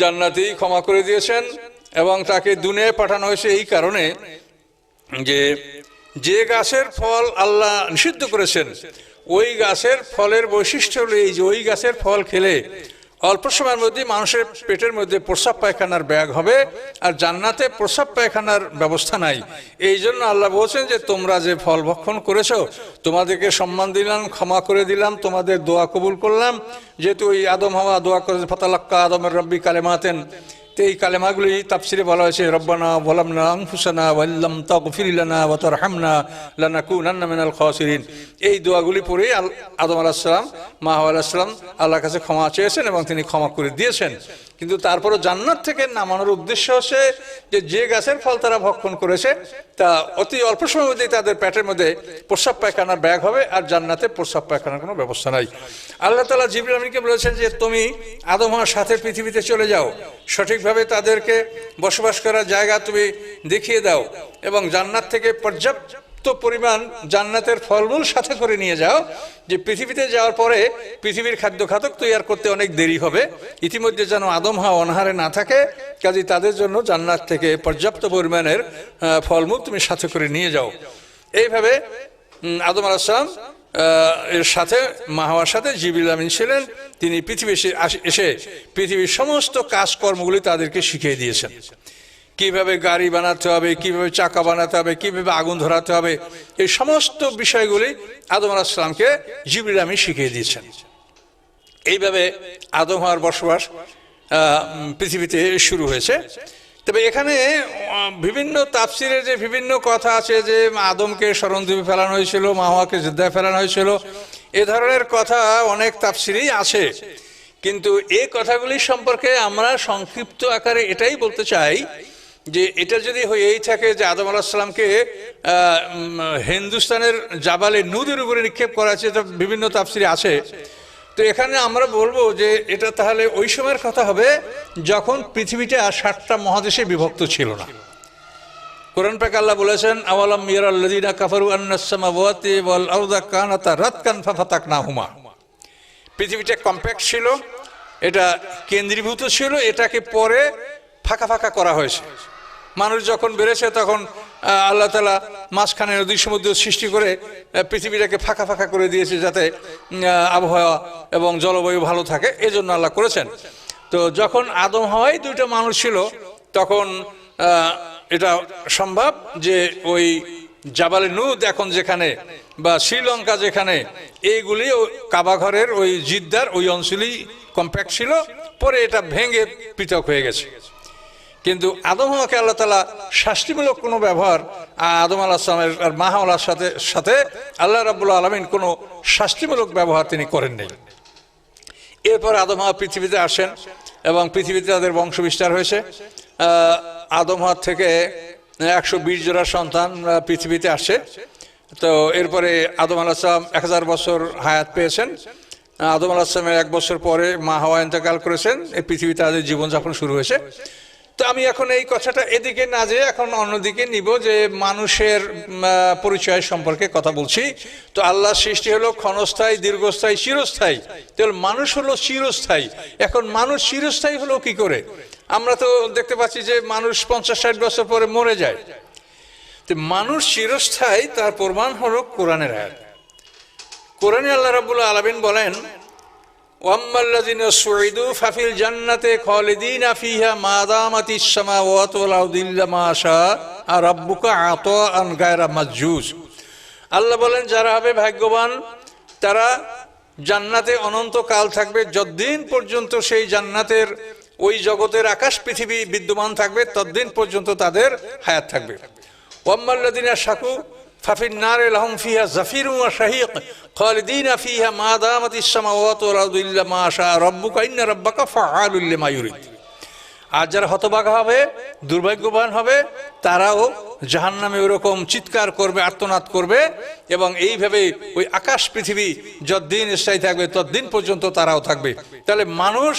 A: জান্নাতেই ক্ষমা করে দিয়েছেন এবং তাকে দুনিয়ায় পাঠানো হয়েছে এই কারণে যে গাছের ফল আল্লাহ নিষিদ্ধ করেছেন, ওই গাছের ফলের বৈশিষ্ট্য হলো এই যে ওই গাছের ফল খেলে অল্প সময়ের মধ্যে মানুষের পেটের মধ্যে প্রস্রাব পায়খানার ব্যাগ হবে, আর জান্নাতে প্রস্রাব পায়খানার ব্যবস্থা নাই। এই জন্য আল্লাহ বলছেন যে তোমরা যে ফল ভক্ষণ করেছো তোমাদেরকে সম্মান দিলাম, ক্ষমা করে দিলাম, তোমাদের দোয়া কবুল করলাম। যেহেতু ওই আদম হাওয়া দোয়া করেছে ফাতালাক্কা আদমের রব্বি কালেমাতেন, তো এই কালেমাগুলি তাফসিরে বলা হয়েছে রব্বানা যালামনা আনফুসানা ওয়া ইল্লাম তাগফির লানা ওয়া তারহামনা লানাকুনান্না মিনাল খাসিরিন। এই দোয়াগুলি পড়ে আদম আলাইহিস সালাম, মা হাওয়া আলাইহিস সালাম আল্লাহর কাছে ক্ষমা চেয়েছেন এবং তিনি ক্ষমা করে দিয়েছেন। কিন্তু তারপরও জান্নাত থেকে নামানোর উদ্দেশ্য হচ্ছে যে গাছের ফল তারা ভক্ষণ করেছে তা অতি অল্প সময়ের মধ্যেই তাদের পেটের মধ্যে প্রস্রাব পায়খানার ব্যাগ হবে, আর জান্নাতে প্রস্রাব পায়খানার কোনো ব্যবস্থা নাই। আল্লাহ তাআলা জিবরিল আমিনকে বলেছেন যে তুমি আদম হাওয়ার সাথে পৃথিবীতে চলে যাও, সঠিকভাবে তাদেরকে বসবাস করার জায়গা তুমি দেখিয়ে দাও এবং জান্নাত থেকে পর্যাপ্ত পরিমাণ জান্নাতের ফলমূল সাথে করে নিয়ে যাও, যে পৃথিবীতে যাওয়ার পরে পৃথিবীর খাদ্য খাদক তৈরি করতে অনেক দেরি হবে, ইতিমধ্যে যেন আদম হাওয়া অনাহারে না থাকে, কাজে তাদের জন্য জান্নাত থেকে পর্যাপ্ত পরিমাণের ফলমূল তুমি সাথে করে নিয়ে যাও। এইভাবে আদম আলাইহিস সালাম এর সাথে মা হাওয়ার সাথে জিবরিল আমিন ছিলেন, তিনি পৃথিবী এসে পৃথিবীর সমস্ত কাজকর্মগুলি তাদেরকে শিখিয়ে দিয়েছেন। কিভাবে গাড়ি বানাতে হবে, কিভাবে চাকা বানাতে হবে, কিভাবে আগুন ধরাতে হবে, এই সমস্ত বিষয়গুলি আদম আলাইহিস সালামকে জিবরিল আমিন শিখিয়ে দিয়েছেন। এইভাবে আদম হাওয়ার বসবাস পৃথিবীতে শুরু হয়েছে। তবে এখানে বিভিন্ন তাফসিরের যে বিভিন্ন কথা আছে, যে আদমকে স্মরণদ্বীপে ফেলানো হয়েছিল, মা হাওয়াকে জিদ্দায় ফেলানো হয়েছিল, এ ধরনের কথা অনেক তাফসিরেই আছে। কিন্তু এই কথাগুলি সম্পর্কে আমরা সংক্ষিপ্ত আকারে এটাই বলতে চাই যে এটা যদি হয়েই থাকে যে আদম আলাইহিস সালামকে হিন্দুস্তানের জাবালে নুদের উপরে নিক্ষেপ করা আছে, এটা বিভিন্ন তাফসিরে আছে। তো এখানে আমরা বলবো যে এটা তাহলে ওই সময়ের কথা হবে যখন পৃথিবীটা 7টা মহাদেশে বিভক্ত ছিল না। কোরআন পাক আল্লাহ বলেছেন, আওয়ালাম ইয়ারাল্লাযীনা কাফারু আন্নাস সামাওয়াতি ওয়াল আরদা কানাতা রাতকান ফাফাতাকনাহুমা। পৃথিবীটা কম্প্যাক্ট ছিল, এটা কেন্দ্রীভূত ছিল, এটাকে পরে ফাঁকা ফাঁকা করা হয়েছে। মানুষ যখন বেড়েছে তখন আল্লাহ তাআলা মাঝখানে নদী সমুদ্র সৃষ্টি করে পৃথিবীটাকে ফাঁকা ফাঁকা করে দিয়েছে, যাতে আবহাওয়া এবং জলবায়ু ভালো থাকে, এই জন্য আল্লাহ করেছেন। তো যখন আদম হাওয়ায় 2টা মানুষ ছিল, তখন এটা সম্ভব যে ওই জাবালে নুদ এখন যেখানে বা শ্রীলঙ্কা যেখানে, এইগুলি কাবা ঘরের ওই জিদ্দার ওই অঞ্চলেই কম্প্যাক্ট ছিল, পরে এটা ভেঙে পৃথক হয়ে গেছে। কিন্তু আদম হাওয়াকে আল্লাহ তাআলা শাস্তিমূলক কোনো ব্যবহার আদম আলাইহিস সালামের আর মা হাওয়ার সাথে আল্লাহ রাব্বুল আলামিন কোনো শাস্তিমূলক ব্যবহার তিনি করেন নাই। এরপর আদম হাওয়া পৃথিবীতে আসেন এবং পৃথিবীতে তাদের বংশ বিস্তার হয়েছে। আদম হাওয়ার থেকে 120 জোড়া সন্তান পৃথিবীতে আসে। তো এরপরে আদম আলাইহিস সালাম 1000 বছর হায়াত পেয়েছেন। আদম আলাইহিস সালামের 1 বছর পরে মা হাওয়া ইন্তেকাল করেছেন, এই পৃথিবীতে তাদের জীবনযাপন শুরু হয়েছে। তো আমি এখন এই কথাটা এদিকে না যেয়ে এখন অন্যদিকে নিব, যে মানুষের পরিচয় সম্পর্কে কথা বলছি। তো আল্লাহর সৃষ্টি হলো ক্ষণস্থায়ী, দীর্ঘস্থায়ী, চিরস্থায়ী। তাহলে মানুষ হলো চিরস্থায়ী। এখন মানুষ চিরস্থায়ী হলো কি করে? আমরা তো দেখতে পাচ্ছি যে মানুষ 50-60 বছর পরে মরে যায়। তো মানুষ চিরস্থায়ী তার প্রমাণ হলো কোরআনের আয়াত। কোরআনে আল্লাহ রাব্বুল আলামিন বলেন, ওয়াম্মাল্লাযিনা সুইদু ফাফিল জান্নাতি খালিদিনা ফিহা মা দামাতিস সামাওয়াতু ওয়াল আরদু ইল্লা মা শাআ রাব্বুকা আতাআন গায়রা মাজুজ। আল্লাহ বলেন, যারা হবে ভাগ্যবান তারা জান্নাতে অনন্তকাল থাকবে, যতদিন পর্যন্ত সেই জান্নাতের ওই জগতের আকাশ পৃথিবী বিদ্যমান থাকবে ততদিন পর্যন্ত তাদের হায়াত থাকবে। ওয়াম্মাল্লাযিনা শাকু ফাফিন নারে লাহুম ফিহা জাফিরুন ওয়া শাহীক খালিদিনা ফিহা মা দামাতিস সামাওয়াতু ওয়াল আরদু ইল্লা মা শাআ রাব্বুকা ইন্না রাব্বাকা ফাআলুল লিমা ইউরিদ। আর যারা হতভাগা হবে, দুর্ভাগ্যবান হবে, তারাও জাহান্নামে ওরকম চিৎকার করবে, আর্তনাদ করবে, এবং এইভাবে ওই আকাশ পৃথিবী যতদিন স্থায়ী থাকবে ততদিন পর্যন্ত তারাও থাকবে। তাহলে মানুষ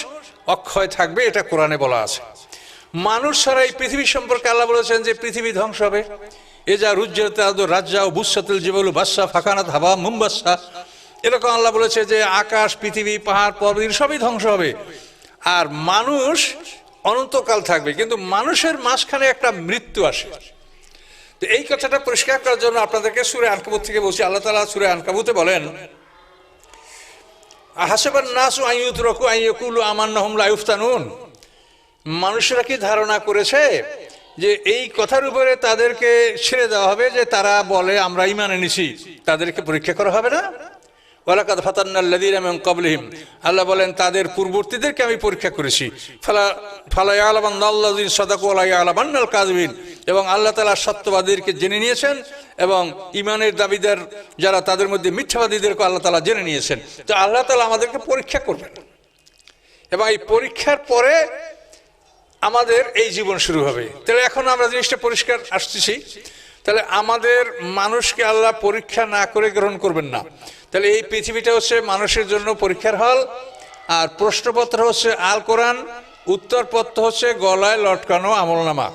A: অক্ষয় থাকবে, এটা কোরআনে বলা আছে। মানুষ ছাড়া এই পৃথিবী সম্পর্কে আল্লাহ বলেছেন যে পৃথিবী ধ্বংস হবে। এজা রুজ্জাত রাজ্জা ও বুসাতুল জিবালু বাসা ফাকানাত হাবা মুমবাসা, এরকম আল্লাহ বলেছে যে আকাশ, পৃথিবী, পাহাড়, পর্বত সবই ধ্বংস হবে, আর মানুষ অনন্তকাল থাকবে। কিন্তু মানুষের মাঝখানে একটা মৃত্যু আসে। তো এই কথাটা পরিষ্কার করার জন্য আপনাদেরকে সূরা আনকাবুত থেকে বলছি। আল্লাহ তাআলা সূরা আনকাবুতে বলেন, আহাসাবান নাসু আন ইউতরাকু আন ইয়াকুলু আমান্না হুম লা ইফতানুন। মানুষরা কি ধারণা করেছে যে এই কথার উপরে তাদেরকে ছেড়ে দেওয়া হবে, যে তারা বলে আমরা ঈমান এনেছি, তাদেরকে পরীক্ষা করা হবে না? ওয়ালাকাদ ফাতান্নাল্লাযীনা মিন ক্বাবলিহিম, আল্লাহ বলেন তাদের পূর্ববর্তীদেরকে আমি পরীক্ষা করেছি। ফালা ইয়ালামান্নাল্লাযীনা সাদাকু ওয়া লা ইয়ালামান্নাল কাযিবিন, এবং আল্লাহ তাআলা সত্যবাদীদেরকে জেনে নিয়েছেন এবং ঈমানের দাবিদার যারা তাদের মধ্যে মিথ্যাবাদীদেরকে আল্লাহ তাআলা জেনে নিয়েছেন। তো আল্লাহ তাআলা আমাদেরকে পরীক্ষা করবেন, এবং এই পরীক্ষার পরে আমাদের এই জীবন শুরু হবে। তাহলে এখন আমরা জিনিসটা পরিষ্কার আসতেছি, তাহলে আমাদের মানুষকে আল্লাহ পরীক্ষা না করে গ্রহণ করবেন না। তাহলে এই পৃথিবীটা হচ্ছে মানুষের জন্য পরীক্ষার হল, আর প্রশ্নপত্র হচ্ছে আল কোরআন, উত্তরপত্র হচ্ছে গলায় লটকানো আমলনামা।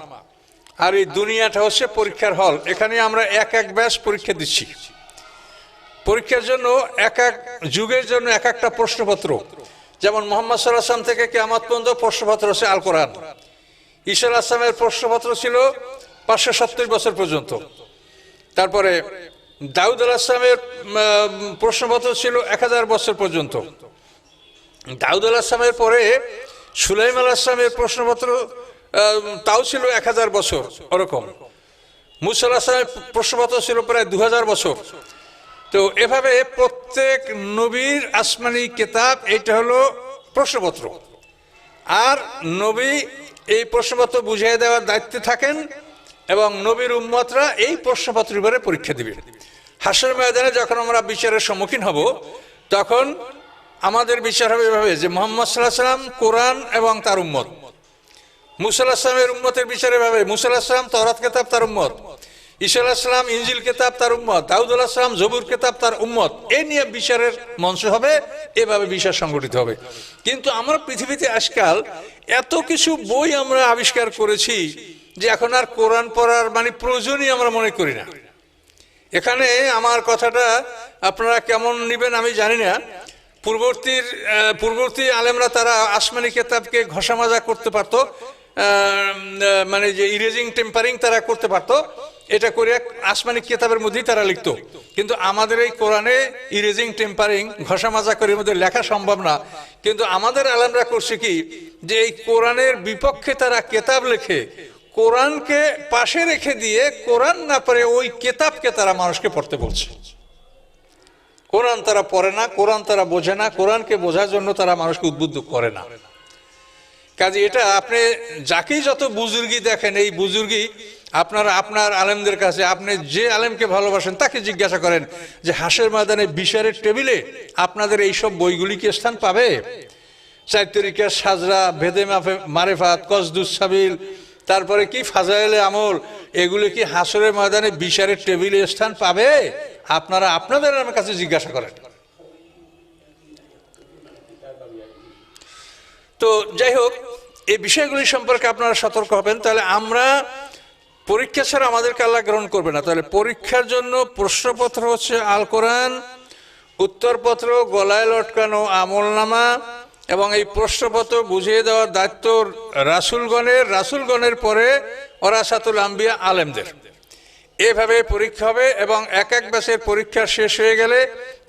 A: আর এই দুনিয়াটা হচ্ছে পরীক্ষার হল। এখানে আমরা এক এক ব্যাচ পরীক্ষা দিচ্ছি। পরীক্ষার জন্য এক এক যুগের জন্য এক একটা প্রশ্নপত্র। যেমন মোহাম্মদ সাল্লাল্লাহু আলাইহি ওয়াসাল্লাম থেকে কিয়ামত পর্যন্ত প্রশ্নপত্র হচ্ছে আল কোরআন। ঈসা আলাইহিস সালামের প্রশ্নপত্র ছিল 570 বছর পর্যন্ত। তারপরে দাউদ আলাইহিস সালামের প্রশ্নপত্র ছিল 1000 বছর পর্যন্ত। দাউদ আলাইহিস সালামের পরে সুলাইমান আলাইহিস সালামের প্রশ্নপত্র তাও ছিল 1000 বছর ওরকম। মুসা আলাইহিস সালামের প্রশ্নপত্র ছিল প্রায় 2000 বছর। তো এভাবে প্রত্যেক নবীর আসমানি কিতাব এটা হলো প্রশ্নপত্র। আর নবী এই প্রশ্নপত্র বুঝিয়ে দেওয়ার দায়িত্বে থাকেন এবং নবীর উম্মতরা এই প্রশ্নপত্রের উপরে পরীক্ষা দিবে। হাসর ময়দানে যখন আমরা বিচারের সম্মুখীন হব তখন আমাদের বিচার হবে এভাবে যে মুহাম্মদ সাল্লাল্লাহু আলাইহি ওয়াসাল্লাম কোরআন এবং তার উম্মত, মুসা আলাইহিস সালামের উম্মতের বিচারে ভাবে মুসা আলাইহিস সালাম তাওরাত কিতাব তার উম্মত, ঈসা আলাইহিস সালাম ইনজিল কিতাব তার উম্মত, দাউদ আলাইহিস সালাম জবুর কিতাব তার উম্মত। এই নিয়ে বিচারের মঞ্চ হবে, এভাবে বিচার সংগঠিত হবে। কিন্তু আমরা পৃথিবীতে আজকাল এত কিছু বই আমরা আবিষ্কার করেছি যে এখন আর কোরআন পড়ার মানে প্রয়োজনই আমরা মনে করি না। এখানে আমার কথাটা আপনারা কেমন নেবেন আমি জানি না। পূর্ববর্তী আলেমরা তারা আসমানি কিতাবকে ঘষা মাজা করতে পারতো, মানে যে ইরেজিং টেম্পারিং তারা করতে পারতো, এটা করে আসমানি কিতাবের মধ্যেই তারা লিখতো। কিন্তু আমাদের এই কোরআনে ইরেজিং টেম্পারিং ঘষা মাজা করে মধ্যে লেখা সম্ভব না। কিন্তু আমাদের আলেমরা করছে কি যে এই কোরআনের বিপক্ষে তারা কিতাব লেখে, কোরআনকে পাশে রেখে দিয়ে কোরআন না পড়ে ওই কিতাবকে তারা মানুষকে পড়তে বলছে। কোরআন তারা পড়ে না, কোরআন তারা বোঝে না, কোরআনকে বোঝার জন্য তারা মানুষকে উদ্বুদ্ধ করে না। কাজে এটা আপনি যাকেই যত বুজুর্গি দেখেন, এই বুজুর্গি আপনার আলেমদের কাছে, আপনি যে আলেমকে ভালোবাসেন তাকে জিজ্ঞাসা করেন যে হাসের ময়দানে বিচারের টেবিলে আপনাদের এইসব বইগুলি কি স্থান পাবে? চার তরিকা সাজরা, ভেদে মারেফাত, কসদুস সাবিল, তারপরে কি ফাজাইলে আমল, এগুলি কি হাসরের ময়দানে বিচারের টেবিলে স্থান পাবে? আপনারা আপনাদের আমার কাছে জিজ্ঞাসা করেন। তো যাই হোক, এই বিষয়গুলি সম্পর্কে আপনারা সতর্ক হবেন। তাহলে আমরা পরীক্ষা ছাড়া আমাদেরকে আল্লাহ গ্রহণ করবে না। তাহলে পরীক্ষার জন্য প্রশ্নপত্র হচ্ছে আল কোরআন, উত্তরপত্র গলায় লটকানো আমলনামা, এবং এই প্রশ্নপত্র বুঝিয়ে দেওয়ার দায়িত্ব রাসূলগণের পরে ওরাসাতুল আম্বিয়া আলেমদের। এভাবে পরীক্ষা হবে এবং এক এক ব্যাচের পরীক্ষা শেষ হয়ে গেলে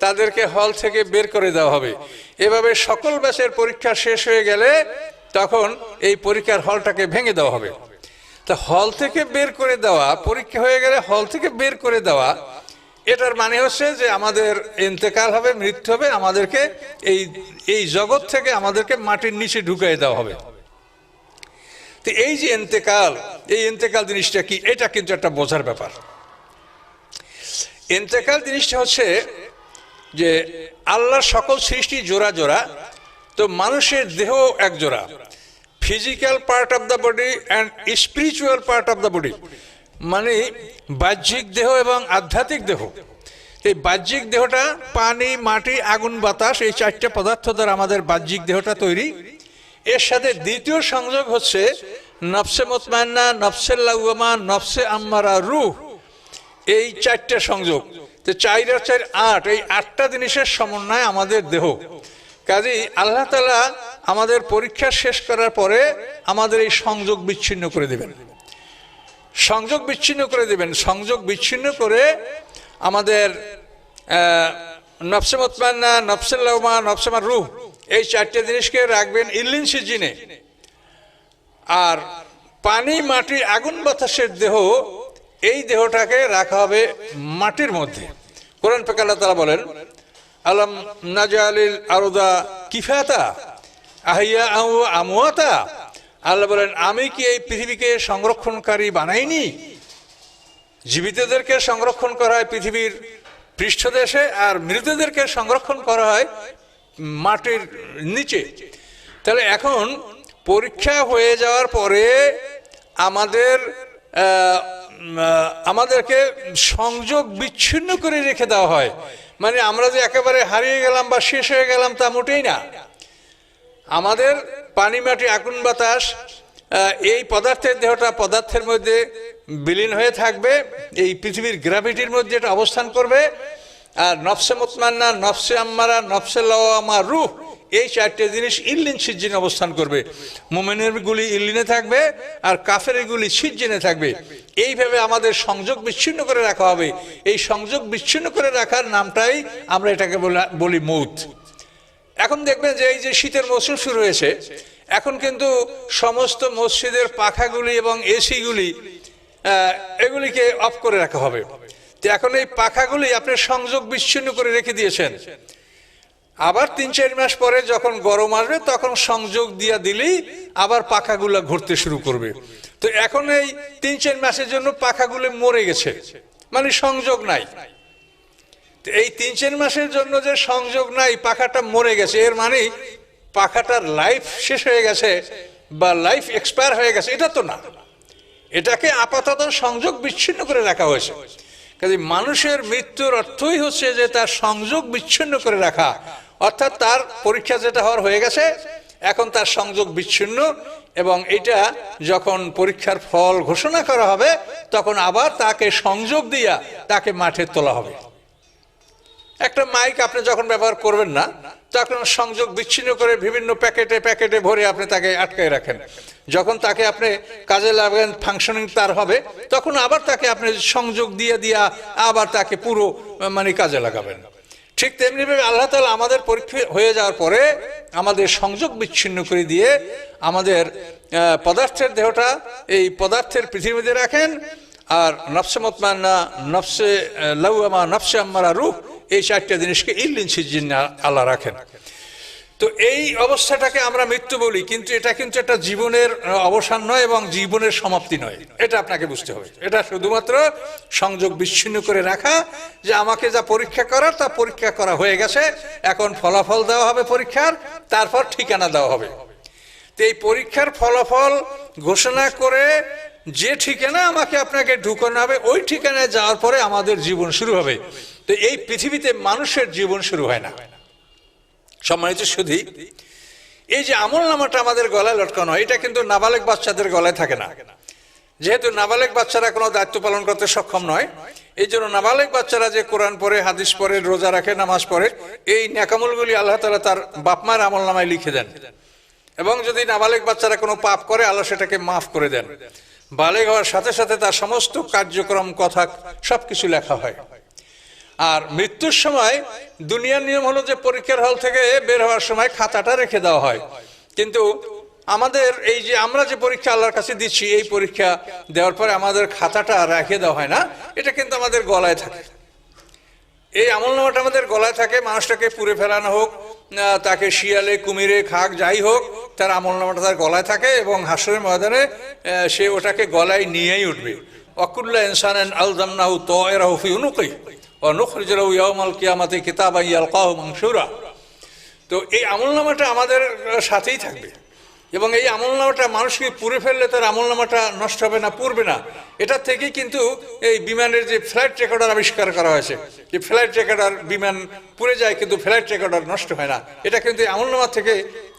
A: তাদেরকে হল থেকে বের করে দেওয়া হবে। এভাবে সকল ব্যাচের পরীক্ষা শেষ হয়ে গেলে তখন এই পরীক্ষার হলটাকে ভেঙে দেওয়া হবে। তা হল থেকে বের করে দেওয়া, পরীক্ষা হয়ে গেলে হল থেকে বের করে দেওয়া, এটার মানে হচ্ছে যে আমাদের ইন্তেকাল হবে, মৃত্যু হবে, আমাদেরকে এই জগৎ থেকে আমাদেরকে মাটির নিচে ঢুকিয়ে দেওয়া হবে। তো এই যে ইন্তেকাল জিনিসটা কি, এটা কিন্তু একটা বোঝার ব্যাপার। ইন্তেকাল জিনিসটা হচ্ছে যে আল্লাহর সকল সৃষ্টি জোড়া জোড়া, তো মানুষের দেহ এক জোড়া, physical part of the body and spiritual part of the body, মানে বাহ্যিক দেহ এবং আধ্যাত্মিক দেহ। এই বাহ্যিক দেহটা পানি, মাটি, আগুন, বাতাস, এই চারটে পদার্থ দ্বারা আমাদের বাহ্যিক দেহটা তৈরি। এর সাথে দ্বিতীয় সংযোগ হচ্ছে নফসে মুতমাইন্না, নফসে লাওয়ামা, নফসে আম্মারা, রূহ, এই চারটে সংযোগ। তো 4 আর 4 8, এই 8টা জিনিসের সমন্বয় আমাদের দেহ। কাজেই আল্লাহ তাআলা আমাদের পরীক্ষা শেষ করার পরে আমাদের এই সংযোগ বিচ্ছিন্ন করে দেবেন। সংযোগ বিচ্ছিন্ন করে আমাদের নফসে মুতমাইন্না, নফসে লাওয়ামা, নফসে আম্মারা, রূহ, এই চারটে জিনিসকে রাখবেন ইল্লিন সিজিনে। আর পানি, মাটি, আগুন, বাতাসের দেহ, এই দেহটাকে রাখা হবে মাটির মধ্যে। কোরআন পাকে আল্লাহ তাআলা বলেন, আলাম নাজালিল আরদা কিফাতা আহিয়া আও আমওয়াতা, আল্লাহ বলেন আমি কি এই পৃথিবীকে সংরক্ষণকারী বানাইনি? জীবিতদেরকে সংরক্ষণ করা হয় পৃথিবীর পৃষ্ঠদেশে, আর মৃতদেরকে সংরক্ষণ করা হয় মাটির নিচে। তাহলে এখন পরীক্ষা হয়ে যাওয়ার পরে আমাদেরকে সংযোগ বিচ্ছিন্ন করে রেখে দেওয়া হয়। মানে আমরা যে একেবারে হারিয়ে গেলাম বা শেষ হয়ে গেলাম তা মোটেই না। আমাদের পানি, মাটি, আগুন, বাতাস, এই পদার্থের দেহটা পদার্থের মধ্যে বিলীন হয়ে থাকবে, এই পৃথিবীর গ্র্যাভিটির মধ্যে এটা অবস্থান করবে। আর নফসে মুতমান্না, নফসে আম্মারা, নফসে লাওয়ামা, রূহ, এই চারটে জিনিস ইল্লিন সিজ্জিনে অবস্থান করবে। মুমিনের গুলি ইল্লিনে থাকবে আর কাফের গুলি সিজ্জিনে থাকবে। এইভাবে আমাদের সংযোগ বিচ্ছিন্ন করে রাখা হবে। এই সংযোগ বিচ্ছিন্ন করে রাখার নামটাই আমরা এটাকে বলি মৌত। এখন দেখবেন যে এই যে শীতের মৌসুম শুরু হয়েছে, এখন কিন্তু সমস্ত মসজিদের পাখাগুলি এবং এসিগুলি এগুলিকে অফ করে রাখা হবে। তো এখন এই পাখাগুলি আপনি সংযোগ বিচ্ছিন্ন করে রেখে দিয়েছেন, আবার 3-4 মাস পরে যখন গরম আসবে তখন সংযোগ দিয়া দিলেই আবার পাখাগুলো ঘুরতে শুরু করবে। তো এখন এই 3-4 মাসের জন্য পাখাগুলো মরে গেছে, মানে সংযোগ নাই। এই 3-4 মাসের জন্য যে সংযোগ নাই, পাখাটা মরে গেছে, এর মানে পাখাটার লাইফ শেষ হয়ে গেছে বা লাইফ এক্সপায়ার হয়ে গেছে, এটা তো না। এটাকে আপাতত সংযোগ বিচ্ছিন্ন করে রাখা হয়েছে। কাজে মানুষের মৃত্যুর অর্থই হচ্ছে যে তার সংযোগ বিচ্ছিন্ন করে রাখা, অর্থাৎ তার পরীক্ষা যেটা হওয়ার হয়ে গেছে, এখন তার সংযোগ বিচ্ছিন্ন, এবং এটা যখন পরীক্ষার ফল ঘোষণা করা হবে তখন আবার তাকে সংযোগ দিয়া তাকে মাঠে তোলা হবে। একটা মাইক আপনি যখন ব্যবহার করবেন না, তখন সংযোগ বিচ্ছিন্ন করে বিভিন্ন প্যাকেটে প্যাকেটে ভরে আপনি তাকে আটকায় রাখেন। যখন তাকে আপনি কাজে লাগাবেন, ফাংশনিং তার হবে, তখন আবার তাকে আপনি সংযোগ দিয়ে দিয়া আবার তাকে পুরো মানে কাজে লাগাবেন। ঠিক তেমনিভাবে আল্লাহ তাআলা আমাদের পরীক্ষা হয়ে যাওয়ার পরে আমাদের সংযোগ বিচ্ছিন্ন করে দিয়ে আমাদের পদার্থের দেহটা এই পদার্থের পৃথিবীতে রাখেন। আর নফসে মুতমান্না, নফসে লাওয়ামা, নফসে আম্মারা, রূহ, এই চারটা জিনিসকে ইল্লিন সিজ্জিনে আল্লাহ রাখেন। তো এই অবস্থাটাকে আমরা মৃত্যু বলি, কিন্তু এটা কিন্তু একটা জীবনের অবসান নয় এবং জীবনের সমাপ্তি নয়, এটা আপনাকে বুঝতে হবে। এটা শুধুমাত্র সংযোগ বিচ্ছিন্ন করে রাখা, যে আমাকে যা পরীক্ষা করার তা পরীক্ষা করা হয়ে গেছে, এখন ফলাফল দেওয়া হবে পরীক্ষার, তারপর ঠিকানা দেওয়া হবে। তো এই পরীক্ষার ফলাফল ঘোষণা করে যে ঠিকানা আমাকে আপনাকে ঢুকানো হবে, ওই ঠিকানায় যাওয়ার পরে আমাদের জীবন শুরু হবে। তো এই পৃথিবীতে মানুষের জীবন শুরু হয় না। সম্মানিত সুধী, এই যে আমলনামাটা আমাদের গলায় লটকানো হয়, এটা কিন্তু নাবালেগ বাচ্চাদের গলায় থাকে না। যেহেতু নাবালেগ বাচ্চারা কোনো দায়িত্ব পালন করতে সক্ষম নয়, এই জন্য নাবালেগ বাচ্চারা যে কোরআন পড়ে, হাদিস পড়ে, রোজা রাখে, নামাজ পড়ে, এই নেকামলগুলি আল্লাহ তাআলা তার বাপমার আমলনামায় লিখে দেন। এবং যদি নাবালেগ বাচ্চারা কোনো পাপ করে, আল্লাহ সেটাকে মাফ করে দেন। বালেগ হওয়ার সাথে সাথে তার সমস্ত কার্যক্রম, কথা, সবকিছু লেখা হয়। আর মৃত্যুর সময় দুনিয়ার নিয়ম হলো যে পরীক্ষার হল থেকে বের হওয়ার সময় খাতাটা রেখে দেওয়া হয়, কিন্তু আমাদের এই যে আমরা যে পরীক্ষা আল্লাহর কাছে দিচ্ছি, এই পরীক্ষা দেওয়ার পরে আমাদের খাতাটা রেখে দেওয়া হয় না, এটা কিন্তু আমাদের গলায় থাকে। এই আমলনামাটা আমাদের গলায় থাকে। মানুষটাকে পুড়ে ফেলানো হোক, তাকে শিয়ালে, কুমিরে খাক, যাই হোক, তার আমলনামাটা তার গলায় থাকে এবং হাসরের ময়দানে সে ওটাকে গলায় নিয়েই উঠবে। ওয়াকুল্লা ইনসানিন আলজামনাহু তায়রাহু ফি উনুকিহি ওয়া নুখরিজু লাহু ইয়াওমাল কিয়ামাতি কিতাবান ইয়ালকাহু মানশুরা। তো এই আমলনামাটা আমাদের সাথেই থাকবে, এবং এই আমলনামাটা মানুষকে পুড়ে ফেললে তার আমলনামাটা নষ্ট হবে না, পুড়বে না। এটা থেকেই কিন্তু এই বিমানের যে ফ্লাইট রেকর্ডার আবিষ্কার করা হয়েছে, যে ফ্লাইট রেকর্ডার, বিমান পুড়ে যায় কিন্তু ফ্লাইট রেকর্ডার নষ্ট হয় না, এটা কিন্তু আমলনামা থেকে,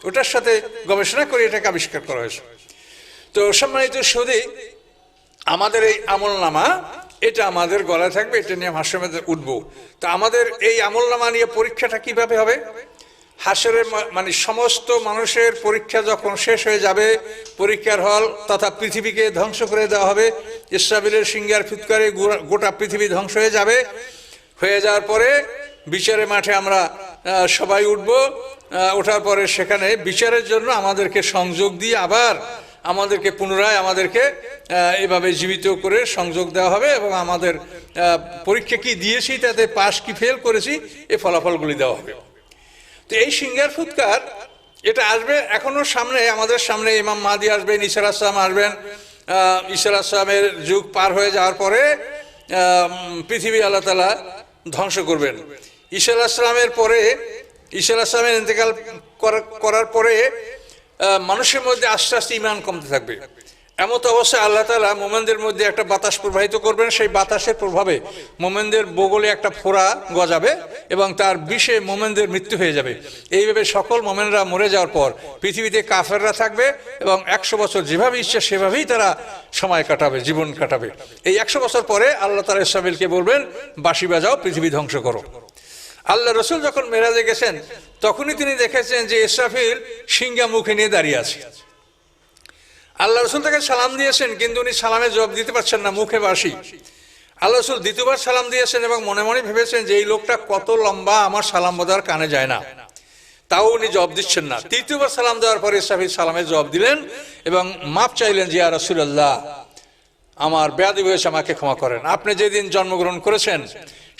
A: ওটার সাথে গবেষণা করে এটাকে আবিষ্কার করা হয়েছে। তো সম্মানিত সুধী, আমাদের এই আমলনামা, এটা আমাদের গলায় থাকবে, এটা নিয়ে হাসরের মধ্যে উঠবো। তো আমাদের এই আমলনামা নিয়ে পরীক্ষাটা কিভাবে হবে? হাসরের মানে সমস্ত মানুষের পরীক্ষা যখন শেষ হয়ে যাবে, পরীক্ষার হল তথা পৃথিবীকে ধ্বংস করে দেওয়া হবে। ইসরাফিলের সিংহার ফুৎকারে গোটা পৃথিবী ধ্বংস হয়ে যাবে। হয়ে যাওয়ার পরে বিচারের মাঠে আমরা সবাই উঠবো। ওঠার পরে সেখানে বিচারের জন্য আমাদেরকে সংযোগ দিয়ে আবার আমাদেরকে পুনরায় আমাদেরকে এভাবে জীবিত করে সংযোগ দেওয়া হবে, এবং আমাদের পরীক্ষা কি দিয়েছি, তাতে পাস কি ফেল করেছি, এই ফলাফলগুলি দেওয়া হবে। তো এই সিংহার ফুৎকার এটা আসবে এখনো সামনে, আমাদের সামনে ইমাম মাহদী আসবেন, ঈসা আলাইহিস সালাম আসবেন। ঈসা আলাইহিস সালামের যুগ পার হয়ে যাওয়ার পরে পৃথিবী আল্লাহ তাআলা ধ্বংস করবেন। ঈসা আলাইহিস সালামের পরে, ঈসা আলাইহিস সালামের ইন্তেকাল করার পরে মানুষের মধ্যে আস্তে আস্তে ঈমান কমতে থাকবে। এমত অবস্থায় আল্লাহ তাআলা মোমেনদের মধ্যে একটা বাতাস প্রবাহিত করবেন, সেই বাতাসের প্রভাবে মোমেনদের বগলে একটা ফোঁড়া গজাবে এবং তার বিষে মোমেনদের মৃত্যু হয়ে যাবে। এইভাবে সকল মোমেনরা মরে যাওয়ার পর পৃথিবীতে কাফেররা থাকবে এবং 100 বছর যেভাবে ইচ্ছা সেভাবেই তারা সময় কাটাবে, জীবন কাটাবে। এই 100 বছর পরে আল্লাহ তাআলা ইসরাফিলকে বলবেন, বাঁশি বাজাও, পৃথিবী ধ্বংস করো। আল্লাহ রসুল যখন মেরাজে গেছেন তখনই তিনি দেখেছেন যে ইসরাফিল সিংহা মুখে নিয়ে দাঁড়িয়ে আছে। আল্লাহ রসুল তাকে সালাম দিয়েছেন, কিন্তু উনি সালামের জবাব দিতে পারছেন না, মুখে বাঁশি। আল্লাহ রসুল দ্বিতীয়বার সালাম দিয়েছেন এবং মনে মনে ভেবেছেন যে এই লোকটা কত লম্বা, আমার সালাম বোধহয় কানে যায় না, তাও উনি জবাব দিচ্ছেন না। তৃতীয়বার সালাম দেওয়ার পরে ইসরাফিল সালামের জবাব দিলেন এবং মাপ চাইলেন যে ইয়া রাসূলুল্লাহ, আমার বেয়াদবি হয়েছে, আমাকে ক্ষমা করেন। আপনি যেদিন জন্মগ্রহণ করেছেন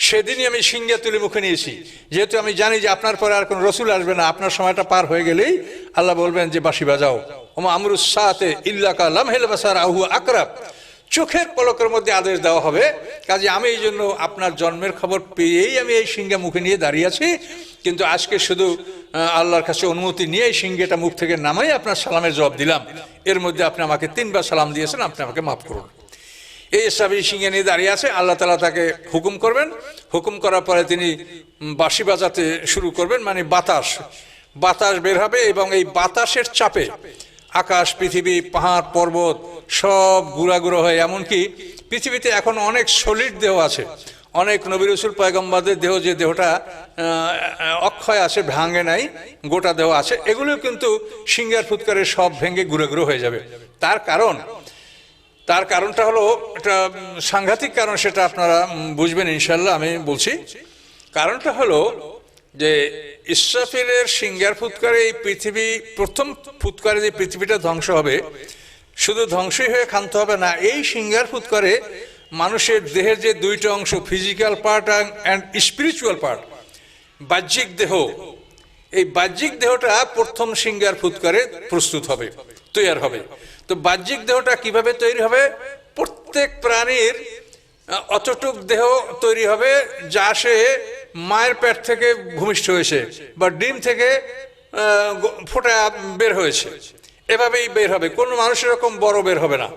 A: সেদিনই আমি সিংহা তুলে মুখে নিয়েছি, যেহেতু আমি জানি যে আপনার পরে আর কোনো রসুল আসবে না, আপনার সময়টা পার হয়ে গেলেই আল্লাহ বলবেন যে বাঁশি বাজাও। ওমা আমরুস সাআতে ইল্লা কা লামহিল বাসার আহু আকরাব, চোখের পলকের মধ্যে আদেশ দেওয়া হবে। কাজে আমি এই জন্য আপনার জন্মের খবর পেয়েই আমি এই সিংহা মুখে নিয়ে দাঁড়িয়ে আছি, কিন্তু আজকে শুধু আল্লাহর কাছে অনুমতি নিয়ে এই সিংহাটা মুখ থেকে নামাই আপনার সালামের জবাব দিলাম। এর মধ্যে আপনি আমাকে 3 বার সালাম দিয়েছেন, আপনি আমাকে মাফ করুন। এই ইসরাফিল সিংহা নিয়ে দাঁড়িয়ে আছে, আল্লাহ তাআলা তাকে হুকুম করবেন। হুকুম করার পরে তিনি বাঁশি বাজাতে শুরু করবেন, মানে বাতাস বের হবে এবং এই বাতাসের চাপে আকাশ, পৃথিবী, পাহাড়, পর্বত সব গুঁড়াগুঁড়ো হয়ে, এমনকি পৃথিবীতে এখন অনেক সলিড দেহ আছে, অনেক নবী রাসূল পয়গম্বরদের দেহ, যে দেহটা অক্ষয় আছে, ভাঙে নাই, গোটা দেহ আছে, এগুলো কিন্তু সিংহার ফুৎকারে সব ভেঙে গুঁড়ো হয়ে যাবে। তার কারণটা হলো একটা সাংঘাতিক কারণ, সেটা আপনারা বুঝবেন ইনশাল্লাহ। আমি বলছি কারণটা হলো যে ইসরাফিলের সিংহার ফুৎকারে এই পৃথিবী, প্রথম ফুৎকারে যে পৃথিবীটা ধ্বংস হবে, শুধু ধ্বংসই হয়ে ক্ষান্ত হবে না, এই সিংহার ফুৎকারে মানুষের দেহের যে 2টা অংশ, physical part and spiritual part, বাহ্যিক দেহ, এই বাহ্যিক দেহটা প্রথম সিংহার ফুৎকারে প্রস্তুত হবে, তৈরি হবে। তো বাহ্যিক দেহটা কিভাবে তৈরি হবে? প্রত্যেক প্রাণীর অতটুক দেহ তৈরি হবে যা সে মায়ের পেট থেকে ভূমিষ্ঠ হয়েছে বা ডিম থেকে ফোঁটা বের হয়েছে, এভাবেই বের হবে। কোনো মানুষের এরকম বড় বের হবে না,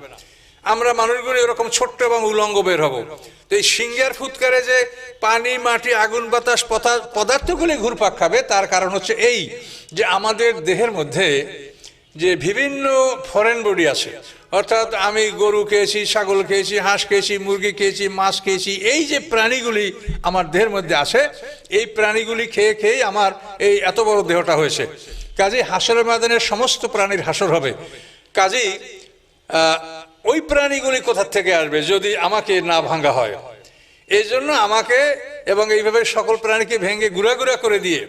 A: আমরা মানুষগুলো এরকম ছোট্ট এবং উলঙ্গ বের হব। তো এই সিংহার ফুৎকারে যে পানি, মাটি, আগুন, বাতাস পদার্থগুলি ঘুরপাক খাবে, তার কারণ হচ্ছে এই যে আমাদের দেহের মধ্যে যে বিভিন্ন ফরেন বডি আছে, অর্থাৎ আমি গরু খেয়েছি, ছাগল খেয়েছি, হাঁস খেয়েছি, মুরগি খেয়েছি, মাছ খেয়েছি, এই যে প্রাণীগুলি আমার দেহের মধ্যে আছে, এই প্রাণীগুলি খেয়ে আমার এই এত বড় দেহটা হয়েছে। কাজেই হাসরের ময়দানের সমস্ত প্রাণীর হাসর হবে। কাজেই ওই প্রাণীগুলি কোথা থেকে আসবে যদি আমাকে না ভাঙা হয়? এই জন্য আমাকে এবং এইভাবে সকল প্রাণীকে ভেঙে গুঁড়া করে দিয়ে,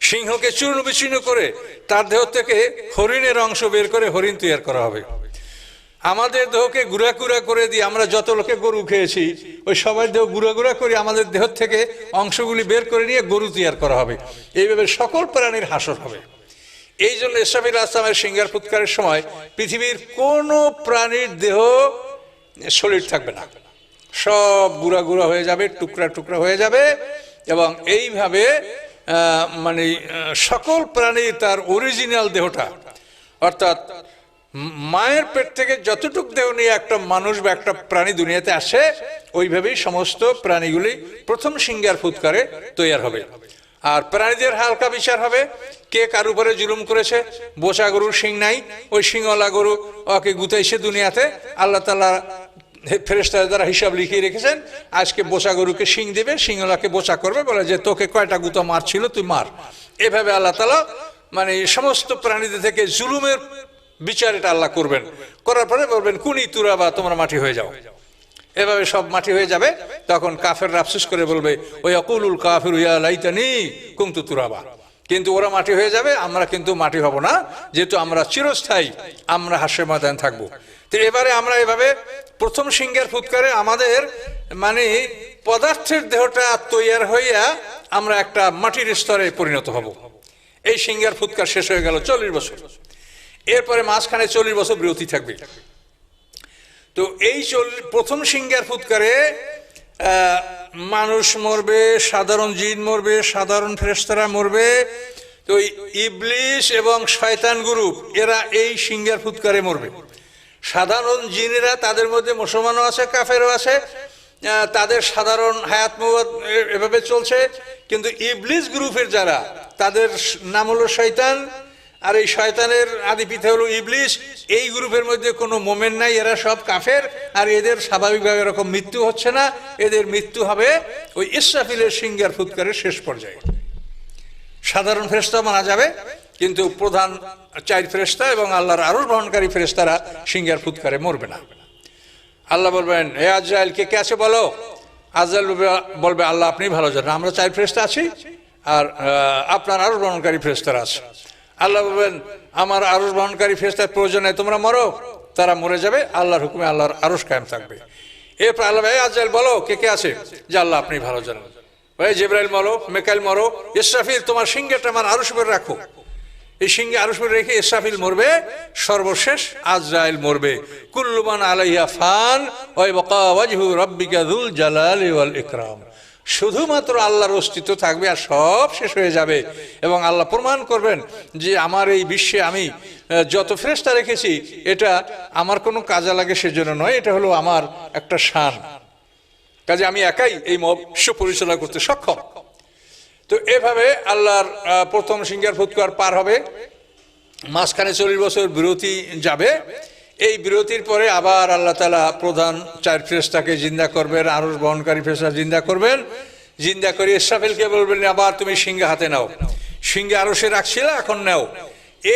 A: সিংহকে চূর্ণ বিচূর্ণ করে তার দেহ থেকে হরিণের অংশ বের করে হরিণ তৈরি করা হবে। আমাদের দেহকে গুঁড়া করে দিয়ে, আমরা যত লোকে গরু খেয়েছি ওই সবাই দেহ গুঁড়া করে আমাদের দেহ থেকে অংশগুলি বের করে নিয়ে গরু তৈরি করা হবে। এইভাবে সকল প্রাণীর হাসর হবে। এই জন্য ইসরাফিল আলাইহিস সালামের সিংহার ফুৎকারের সময় পৃথিবীর কোনো প্রাণীর দেহ সলিড থাকবে না, সব গুঁড়া হয়ে যাবে, টুকরা হয়ে যাবে। এবং এইভাবে মানে সকল প্রাণীর তার অরিজিনাল দেহটা, অর্থাৎ মায়ের পেট থেকে যতটুক দেহ নিয়ে একটা মানুষ বা একটা প্রাণী দুনিয়াতে আসে, ওইভাবেই সমস্ত প্রাণীগুলি প্রথম সিংহার ফুৎকারে তৈরি হবে। আর প্রাণীদের হালকা বিচার হবে, কে কার উপরে জুলুম করেছে। বোচা গরুর শিং নাই, ওই শিংওয়ালা গরু ওকে গুতাইছে দুনিয়াতে, আল্লাহ তাআলা ফেরেশতাদের দ্বারা হিসাব লিখিয়ে রেখেছেন, আজকে বোচা গরুকে শিং দেবে, শিংওয়ালাকে বোচা করবে, বলে যে তোকে কয়টা গুতা মারছিল তুই মার। এভাবে আল্লাহ তাআলা মানে সমস্ত প্রাণীদের থেকে জুলুমের বিচার এটা আল্লাহ করবেন। করার পরে বলবেন কুনি তুরাবা, তোমরা মাটি হয়ে যাও। এভাবে সব মাটি হয়ে যাবে। তখন কাফেররা আফসোস করে বলবে, ওই ইয়াকুলুল কাফিরু ইয়া লাইতানি কুনতু তুরাবা। কিন্তু ওরা মাটি হয়ে যাবে, আমরা কিন্তু মাটি হব না, যেহেতু আমরা চিরস্থায়ী, আমরা হাসরের ময়দানে থাকবো। তো এবারে আমরা এভাবে প্রথম সিংহার ফুৎকারে আমাদের মানে পদার্থের দেহটা তৈরি হইয়া আমরা একটা মাটির স্তরে পরিণত হব। এই সিংহার ফুৎকার শেষ হয়ে গেল 40 বছর। এরপরে মাঝখানে 40 বছর বিরতি থাকবে। তো এই প্রথম সিংহার ফুৎকারে মানুষ মরবে, সাধারণ জিন মরবে, সাধারণ ফেরেশতারা মরবে। তো ইবলিস এবং শয়তান গ্রুপ এরা এই সিংহার ফুৎকারে মরবে। সাধারণ জিনেরা, তাদের মধ্যে মুসলমানও আছে, কাফেরও আছে, তাদের সাধারণ হায়াত মওয়াত এভাবে চলছে। কিন্তু ইবলিস গ্রুপের যারা, তাদের নাম হলো শয়তান, আর এই শয়তানের আদি পিতা হলো ইবলিস। এই গ্রুপের মধ্যে কোনো মোমেন নাই, এরা সব কাফের। আর এদের স্বাভাবিকভাবে এরকম মৃত্যু হচ্ছে না, এদের মৃত্যু হবে ওই ইসরাফিলের সিংহার ফুৎকারের শেষ পর্যায়ে। সাধারণ ফেরেশতা মারা যাবে, কিন্তু প্রধান 4 ফেরেশতা এবং আল্লাহর আরশ বহনকারী ফেরেশতারা সিংহার ফুৎকারে মরবে না। আল্লাহ বলবেন, হে আজরাইল, কে আছে বলো। আজরাইল বলবে, আল্লাহ আপনি ভালো জানেন, আমরা 4 ফেরেশতা আছি আর আপনার আরশ বহনকারী ফেরেশতারা আছে। আল্লাহ বলবেন, আমার আরশ বহনকারী ফেরেশতার প্রয়োজন নেই, তোমরা মরো। তারা মরে যাবে, আল্লাহর হুকুমে আল্লাহর আরশ কায়েম থাকবে। এরপর আল্লাহ, হে আজরাইল বলো, কে আছে, যে আল্লাহ আপনি ভালো জানেন। ভাই জিবরাইল মরো, মিকাইল মরো, ইসরাফিল তোমার সিংহাটা আমার আরশ উপরে রাখো। এই সিংহে আরশ উপরে রেখে ইসরাফিল মরবে, সর্বশেষ আজরাইল মরবে। কুল্লু মান আলাইহা ফান ওয়া ইয়াবকা ওয়াজহু রাব্বিকা যুল জালালি ওয়াল ইকরাম। শুধুমাত্র আল্লাহর অস্তিত্ব থাকবে আর সব শেষ হয়ে যাবে। এবং আল্লাহ প্রমাণ করবেন যে আমার এই বিশ্বে আমি যত ফেরেশতা রেখেছি, এটা আমার কোনো কাজে লাগে সেজন্য নয়, এটা হলো আমার একটা শান। কাজে আমি একাই এই মৎস্য পরিচালনা করতে সক্ষম। তো এভাবে আল্লাহর প্রথম সিংহার ফুৎকার পার হবে, মাঝখানে 40 বছর বিরতি যাবে। এই বিরতির পরে আবার আল্লাহ তাআলা প্রধান 4 ফেরেশতাকে জিন্দা করবেন, আরশ বহনকারী ফেরেশতা জিন্দা করবেন। জিন্দা করে ইসরাফিলকে বলবেন, আবার তুমি সিংহা হাতে নাও, সিংহা আরশে রাখছিল, এখন নাও।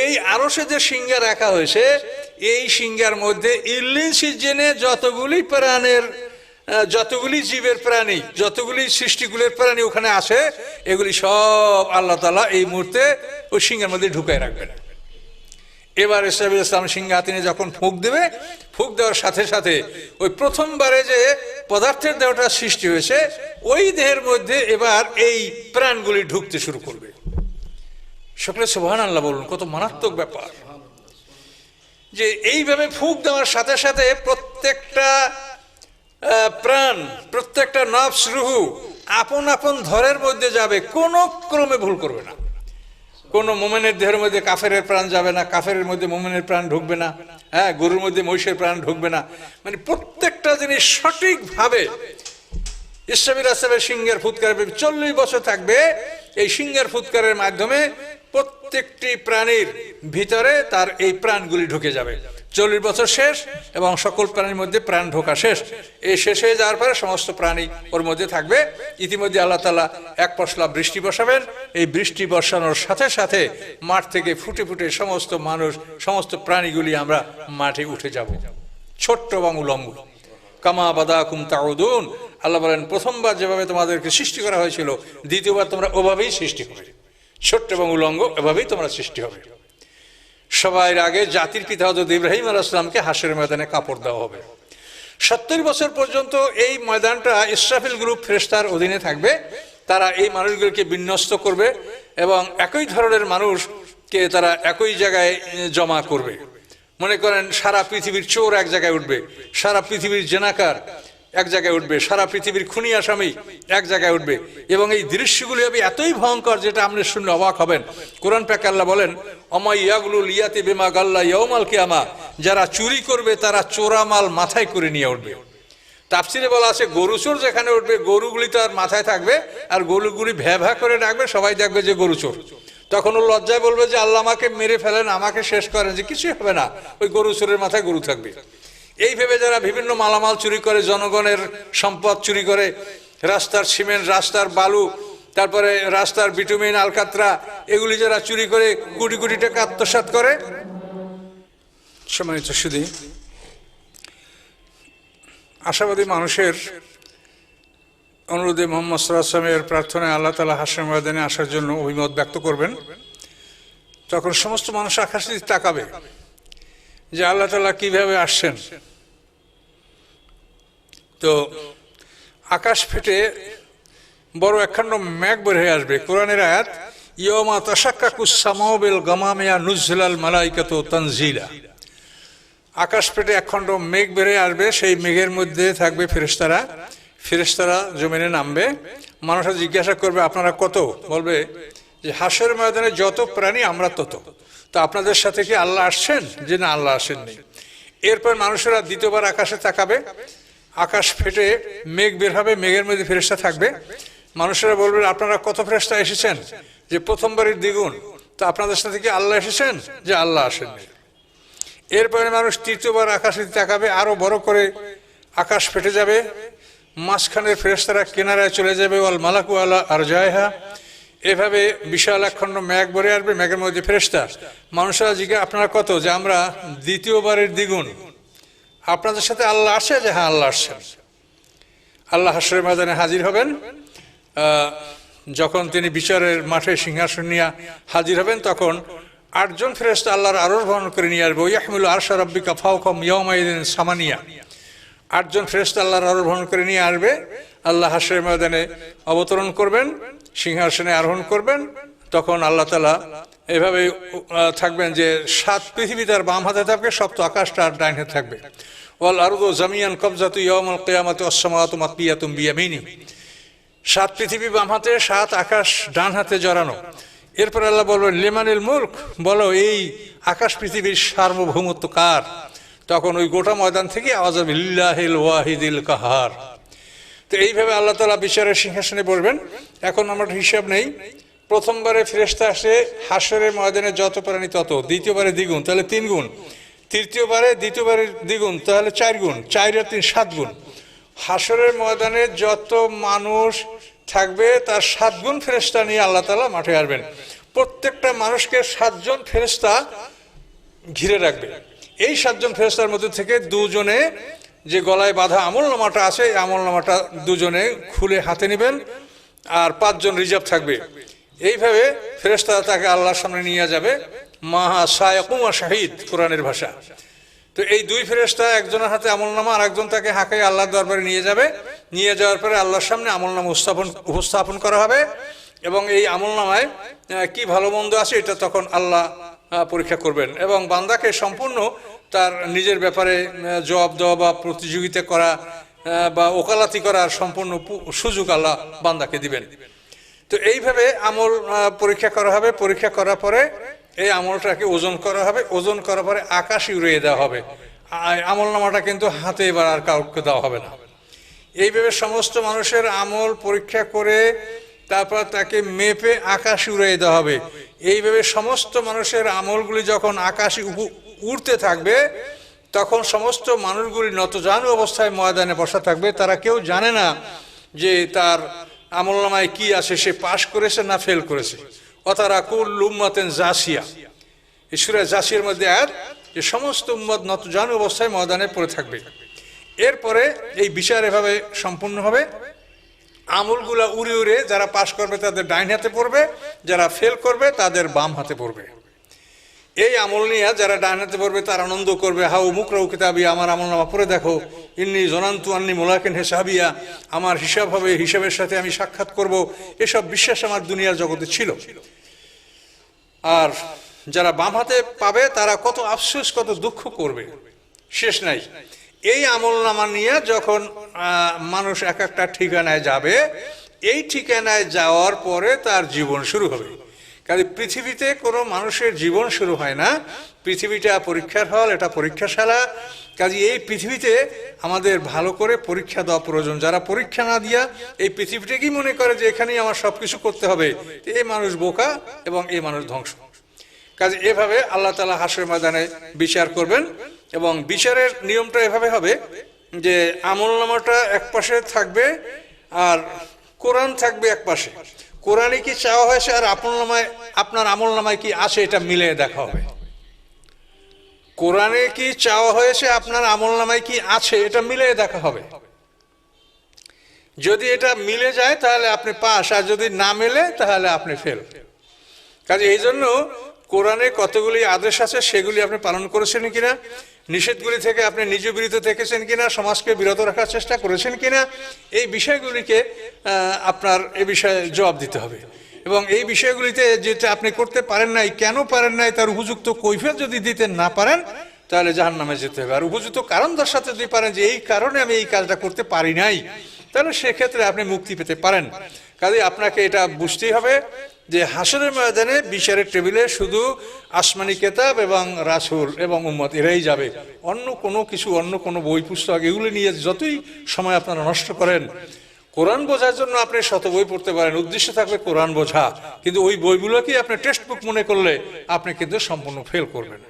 A: এই আরশে যে সিংহা রাখা হয়েছে, এই সিংহার মধ্যে ইল্লিনসিস জেনে যতগুলি জীবের প্রাণী, যতগুলি সৃষ্টিগুলোর প্রাণী ওখানে আছে, এগুলি সব আল্লাহ তাআলা এই মুহূর্তে ওই সিংহের মধ্যে ঢুকায় রাখবেন। এবার ইসরাফিল ইসলাম সিংহা হাতে নিয়ে যখন ফুঁক দেবে, ফুঁক দেওয়ার সাথে সাথে ওই প্রথমবারে যে পদার্থের দেহটা সৃষ্টি হয়েছে, ওই দেহের মধ্যে এবার এই প্রাণগুলি ঢুকতে শুরু করবে। সকলে সুবহানাল্লাহ বলুন, কত মারাত্মক ব্যাপার যে এইভাবে ফুঁক দেওয়ার সাথে সাথে প্রত্যেকটা প্রাণ, প্রত্যেকটা নফস, রুহু আপন আপন ধরের মধ্যে যাবে, কোনো ক্রমে ভুল করবে না। কোন মোমেনের দেহের মধ্যে কাফেরের প্রাণ যাবে না, কাফেরের মধ্যে মোমেনের প্রাণ ঢুকবে না, হ্যাঁ, গরুর মধ্যে মহিষের প্রাণ ঢুকবে না। মানে প্রত্যেকটা জিনিস সঠিকভাবে ইসরাফিল আসলামের সিংহের ফুৎকার 40 বছর থাকবে। এই সিংহের ফুৎকারের মাধ্যমে প্রত্যেকটি প্রাণীর ভিতরে তার এই প্রাণগুলি ঢুকে যাবে। 40 বছর শেষ এবং সকল প্রাণীর মধ্যে প্রাণ ঢোকা শেষ। এই শেষ হয়ে যাওয়ার পরে সমস্ত প্রাণী ওর মধ্যে থাকবে। ইতিমধ্যে আল্লাহ তাআলা এক পশলা বৃষ্টি বসাবেন। এই বৃষ্টি বসানোর সাথে সাথে মাঠ থেকে ফুটে ফুটে সমস্ত মানুষ, সমস্ত প্রাণীগুলি আমরা মাঠে উঠে যাব, ছোট্ট এবং উলঙ্গ। কামা বাদাকুম তাউদুন, আল্লাহ বলেন, প্রথমবার যেভাবে তোমাদেরকে সৃষ্টি করা হয়েছিল, দ্বিতীয়বার তোমরা ওভাবেই সৃষ্টি হবে, ছোট্ট এবং উলঙ্গ, এভাবেই তোমরা সৃষ্টি হবে। সবার আগে জাতির পিতা হযরত ইব্রাহিম আলাইহিস সালামকে হাসরের ময়দানে কাপড় দেওয়া হবে। 70 বছর পর্যন্ত এই ময়দানটা ইসরাফিল গ্রুপ ফেরেশতার অধীনে থাকবে। তারা এই মানুষগুলোকে বিন্যস্ত করবে এবং একই ধরনের মানুষকে তারা একই জায়গায় জমা করবে। মনে করেন সারা পৃথিবীর চোর এক জায়গায় উঠবে, সারা পৃথিবীর জেনাকার এক জায়গায় উঠবে, সারা পৃথিবীর খুনি আসামি এক জায়গায় উঠবে। এবং এই দৃশ্যগুলি হবে এতই ভয়ঙ্কর যেটা আপনি শুনলে অবাক হবেন। কোরআন পাকে আল্লাহ বলেন, অমাইয়াগুলুল ইয়াতি বিমা গাল্লা ইয়াউমাল কিয়ামা, যারা চুরি করবে তারা চোরামাল মাথায় করে নিয়ে উঠবে। তাফসিরে বলা আছে, গরু চোর যেখানে উঠবে, গরুগুলি তার মাথায় থাকবে আর গরুগুলি ভ্যা ভ্যা করে ডাকবে, সবাই দেখবে যে গরু চোর। তখন ও লজ্জায় বলবে যে আল্লাহ আমাকে মেরে ফেলেন, আমাকে শেষ করেন, যে কিছুই হবে না, ওই গরু চোরের মাথায় গরু থাকবে। এই ভেবে যারা বিভিন্ন মালামাল চুরি করে, জনগণের সম্পদ চুরি করে, রাস্তার সিমেন্ট, রাস্তার বালু, তারপরে রাস্তার বিটুমিন, আলকাতরা, এগুলি যারা চুরি করে কোটি কোটি টাকা আত্মসাৎ করে। সম্মানিত সুধী, আশাবাদী মানুষের অনুরোধে মুহাম্মদ সাল্লাল্লাহু আলাইহি ওয়াসাল্লামের প্রার্থনায় আল্লাহ তাআলা হাসরের ময়দানে আসার জন্য অভিমত ব্যক্ত করবেন। তখন সমস্ত মানুষ আকাশের দিকে তাকাবে যে আল্লাহ তাআলা কিভাবে আসছেন। তো আকাশ ফেটে বড় একখণ্ড মেঘ বের হয়ে আসবে। কোরআনের আয়াত, ইয়াউমা তাশাক্কাকুস সামাউ বিল গামামি ওয়া নুজিলাল মালাইকাতু তানজিলা। আকাশ ফেটে একখণ্ড মেঘ বের হয়ে আসবে, সেই মেঘের মধ্যে থাকবে ফেরেশতারা। ফেরেশতারা জমিনে নামবে। মানুষরা জিজ্ঞাসা করবে, আপনারা কত? বলবে যে হাসরের ময়দানে যত প্রাণী আমরা তত। তো আপনাদের সাথে কি আল্লাহ আসছেন? যে না, আল্লাহ আসেননি। এরপর মানুষেরা দ্বিতীয়বার আকাশে তাকাবে, আকাশ ফেটে মেঘ বের হবে, মেঘের মধ্যে ফেরেশতা থাকবে। মানুষেরা বলবেন আপনারা কত ফেরেশতা এসেছেন? যে প্রথমবারের দ্বিগুণ। তো আপনাদের সাথে কি আল্লাহ এসেছেন? যে আল্লাহ আসেননি। এরপরে মানুষ তৃতীয়বার আকাশে তাকাবে, আরো বড় করে আকাশ ফেটে যাবে, মাঝখানের ফেরেশতারা কিনারায় চলে যাবে, ওয়াল মালাকু আলা আরজাইহা, এভাবে বিশাল একখণ্ড মেঘ ভরে আসবে, মেঘের মধ্যে ফেরেশতা। মানুষেরা জিজ্ঞাসা আপনারা কত? যে আমরা দ্বিতীয়বারের দ্বিগুণ। আপনাদের সাথে আল্লাহ আসে? যে হ্যাঁ আল্লাহ আসছেন। আল্লাহ হাশরের ময়দানে হাজির হবেন। যখন তিনি বিচারের মাঠে সিংহাসন নিয়ে হাজির হবেন, তখন 8 জন ফেরেশতা আল্লাহর আরোহণ করে নিয়ে আসবে। ইয়াহমিলু আরশা রাব্বিকা ফাওকাহুম ইয়াওমাইযিন সামানিয়া। 8 জন ফেরেশতা আল্লাহর আরোহণ করে নিয়ে আসবে। আল্লাহ হাশরের ময়দানে অবতরণ করবেন, সিংহাসনে আরোহণ করবেন। তখন আল্লাহ তাআলা এভাবে থাকবেন যে 7 পৃথিবী তার বাম হাতে থাকবে, সপ্ত আকাশটা আর ডাইন হাতে থাকবে। ওয়াল আরদু জামিয়ান কবজাতু ইয়াউমাল কিয়ামাতি ওয়াস সামাওয়াতু মাতবিয়াতুম বিয়ামিনিহি। 7 পৃথিবী বাম হাতে, 7 আকাশ ডান হাতে জড়ানো। এরপর আল্লাহ বলবেন লিমানিল মুলক, বলো এই আকাশ পৃথিবীর সার্বভৌমত্ব কার? তখন ওই গোটা ময়দান থেকে আওয়াজ হবে লিল্লাহিল ওয়াহিদিল কাহার। তো এইভাবে আল্লাহ তাআলা বিচারের সিংহাসনে বসবেন। এখন আমার হিসাব নেই, প্রথমবারে ফেরেশতা আসে হাশরের ময়দানে যত প্রাণী তত, দ্বিতীয়বারে দ্বিগুণ, তাহলে 3 গুণ, তৃতীয়বারে দ্বিতীয়বারের দ্বিগুণ, তাহলে 4 গুণ, 4 আর 3 7 গুণ। হাশরের ময়দানে যত মানুষ থাকবে তার 7 গুণ ফেরেশতা নিয়ে আল্লাহ তাআলা মাঠে আসবেন। প্রত্যেকটা মানুষকে 7 জন ফেরেশতা ঘিরে রাখবে। এই 7 জন ফেরেশতার মধ্যে থেকে 2 জনে যে গলায় বাঁধা আমলনামাটা আছে, এই আমলনামাটা 2 জনে খুলে হাতে নেবেন, আর 5 জন রিজার্ভ থাকবে। এইভাবে ফেরেশতা তাকে আল্লাহর সামনে নিয়ে যাবে। মাহা সায়াকুম শাহিদ কোরআনের ভাষা। তো এই 2 ফেরেশতা, একজনের হাতে আমলনামা আর একজন তাকে হাঁকাই আল্লাহর দরবারে নিয়ে যাবে। নিয়ে যাওয়ার পরে আল্লাহর সামনে আমলনামা উপস্থাপন করা হবে, এবং এই আমলনামায় কি ভালো মন্দ আছে এটা তখন আল্লাহ পরীক্ষা করবেন, এবং বান্দাকে সম্পূর্ণ তার নিজের ব্যাপারে জবাব দেওয়া বা প্রতিযোগিতা করা বা ওকালাতি করার সম্পূর্ণ সুযোগ আল্লাহ বান্দাকে দিবেন। তো এইভাবে আমল পরীক্ষা করা হবে। পরীক্ষা করার পরে এই আমলটাকে ওজন করা হবে। ওজন করার পরে আকাশে উড়িয়ে দেওয়া হবে। আমলনামাটা কিন্তু হাতে এবার আর কাউকে দেওয়া হবে না। এইভাবে সমস্ত মানুষের আমল পরীক্ষা করে তারপর তাকে মেপে আকাশে উড়িয়ে দেওয়া হবে। এইভাবে সমস্ত মানুষের আমলগুলি যখন আকাশে উড়তে থাকবে, তখন সমস্ত মানুষগুলি নতজানু অবস্থায় ময়দানে বসা থাকবে। তারা কেউ জানে না যে তার আমলনামায় কি আছে, সে পাশ করেছে না ফেল করেছে। অতারা কুল্লু উম্মাতিন জাসিয়া, এই সূরা জাসিয়ার মধ্যে আয়াত যে সমস্ত উম্মত নতজানু অবস্থায় ময়দানে পড়ে থাকবে। এরপরে এই বিচার এভাবে সম্পূর্ণ হবে। আমলগুলা উড়ে উড়ে যারা পাশ করবে তাদের ডাইন হাতে পড়বে, যারা ফেল করবে তাদের বাম হাতে পড়বে। এই আমল নিয়ে যারা ডান হাতে পড়বে তার আনন্দ করবে, হাউ মুকরাউ কিতাবিয়া, আমার আমলনামা পড়ে দেখো, ইন্নী জনান্তু আন্নী মুলাকিন হিসাবিয়া, আমার হিসাব হবে, হিসাবের সাথে আমি সাক্ষাৎ করব। এসব বিশ্বাস আমার দুনিয়ার জগতে ছিল। আর যারা বাম হাতে পাবে তারা কত আফসোস, কত দুঃখ করবে, শেষ নাই। এই আমলনামা নিয়ে যখন মানুষ এক একটা ঠিকানায় যাবে, এই ঠিকানায় যাওয়ার পরে তার জীবন শুরু হবে। কাজে পৃথিবীতে কোনো মানুষের জীবন শুরু হয় না, পৃথিবীটা পরীক্ষার হল, এটা পরীক্ষাশালা। কাজে এই পৃথিবীতে আমাদের ভালো করে পরীক্ষা দেওয়া প্রয়োজন। যারা পরীক্ষা না দিয়া এই পৃথিবীটাকেই মনে করে যে এখানেই আমার সব কিছু করতে হবে, এই মানুষ বোকা এবং এই মানুষ ধ্বংস। কাজে এভাবে আল্লাহ তাআলা হাশরের ময়দানে বিচার করবেন, এবং বিচারের নিয়মটা এভাবে হবে যে আমলনামাটা এক পাশে থাকবে আর কোরআন থাকবে এক পাশে। কোরআনে কি চাওয়া হয়েছে আর আপনার আমলনামায় কি আছে এটা মিলিয়ে দেখা হবে। কোরআনে কি চাওয়া হয়েছে, আপনার আমলনামায় কি আছে এটা মিলিয়ে দেখা হবে। যদি এটা মিলে যায় তাহলে আপনি পাস, আর যদি না মেলে তাহলে আপনি ফেল। কাজে এই জন্য কোরআনে কতগুলি আদেশ আছে সেগুলি আপনি পালন করেছেন কিনা, নিষেধগুলি থেকে আপনি নিজে বিরত থেকেছেন কিনা, সমাজকে বিরত রাখার চেষ্টা করেছেন কিনা, এই বিষয়গুলিকে আপনার এ বিষয়ে জবাব দিতে হবে। এবং এই বিষয়গুলিতে যেটা আপনি করতে পারেন নাই, কেন পারেন নাই, তার উপযুক্ত কৈফিয়ত যদি দিতে না পারেন তাহলে জাহান্নামে যেতে হবে। আর উপযুক্ত কারণ দর্শাতে যদি পারেন যে এই কারণে আমি এই কাজটা করতে পারি নাই, তাহলে সেক্ষেত্রে আপনি মুক্তি পেতে পারেন। কাজে আপনাকে এটা বুঝতেই হবে যে হাসরের ময়দানে বিচারের টেবিলে শুধু আসমানি কেতাব এবং রাসূল এবং উম্মত এরাই যাবে। অন্য কোনো কিছু, অন্য কোনো বই পুস্তক এগুলো নিয়ে যতই সময় আপনারা নষ্ট করেন, কোরআন বোঝার জন্য আপনি শত বই পড়তে পারেন, উদ্দেশ্য থাকবে কোরআন বোঝা, কিন্তু ওই বইগুলোকে আপনি টেক্সট বুক মনে করলে আপনি কিন্তু সম্পূর্ণ ফেল করবেন।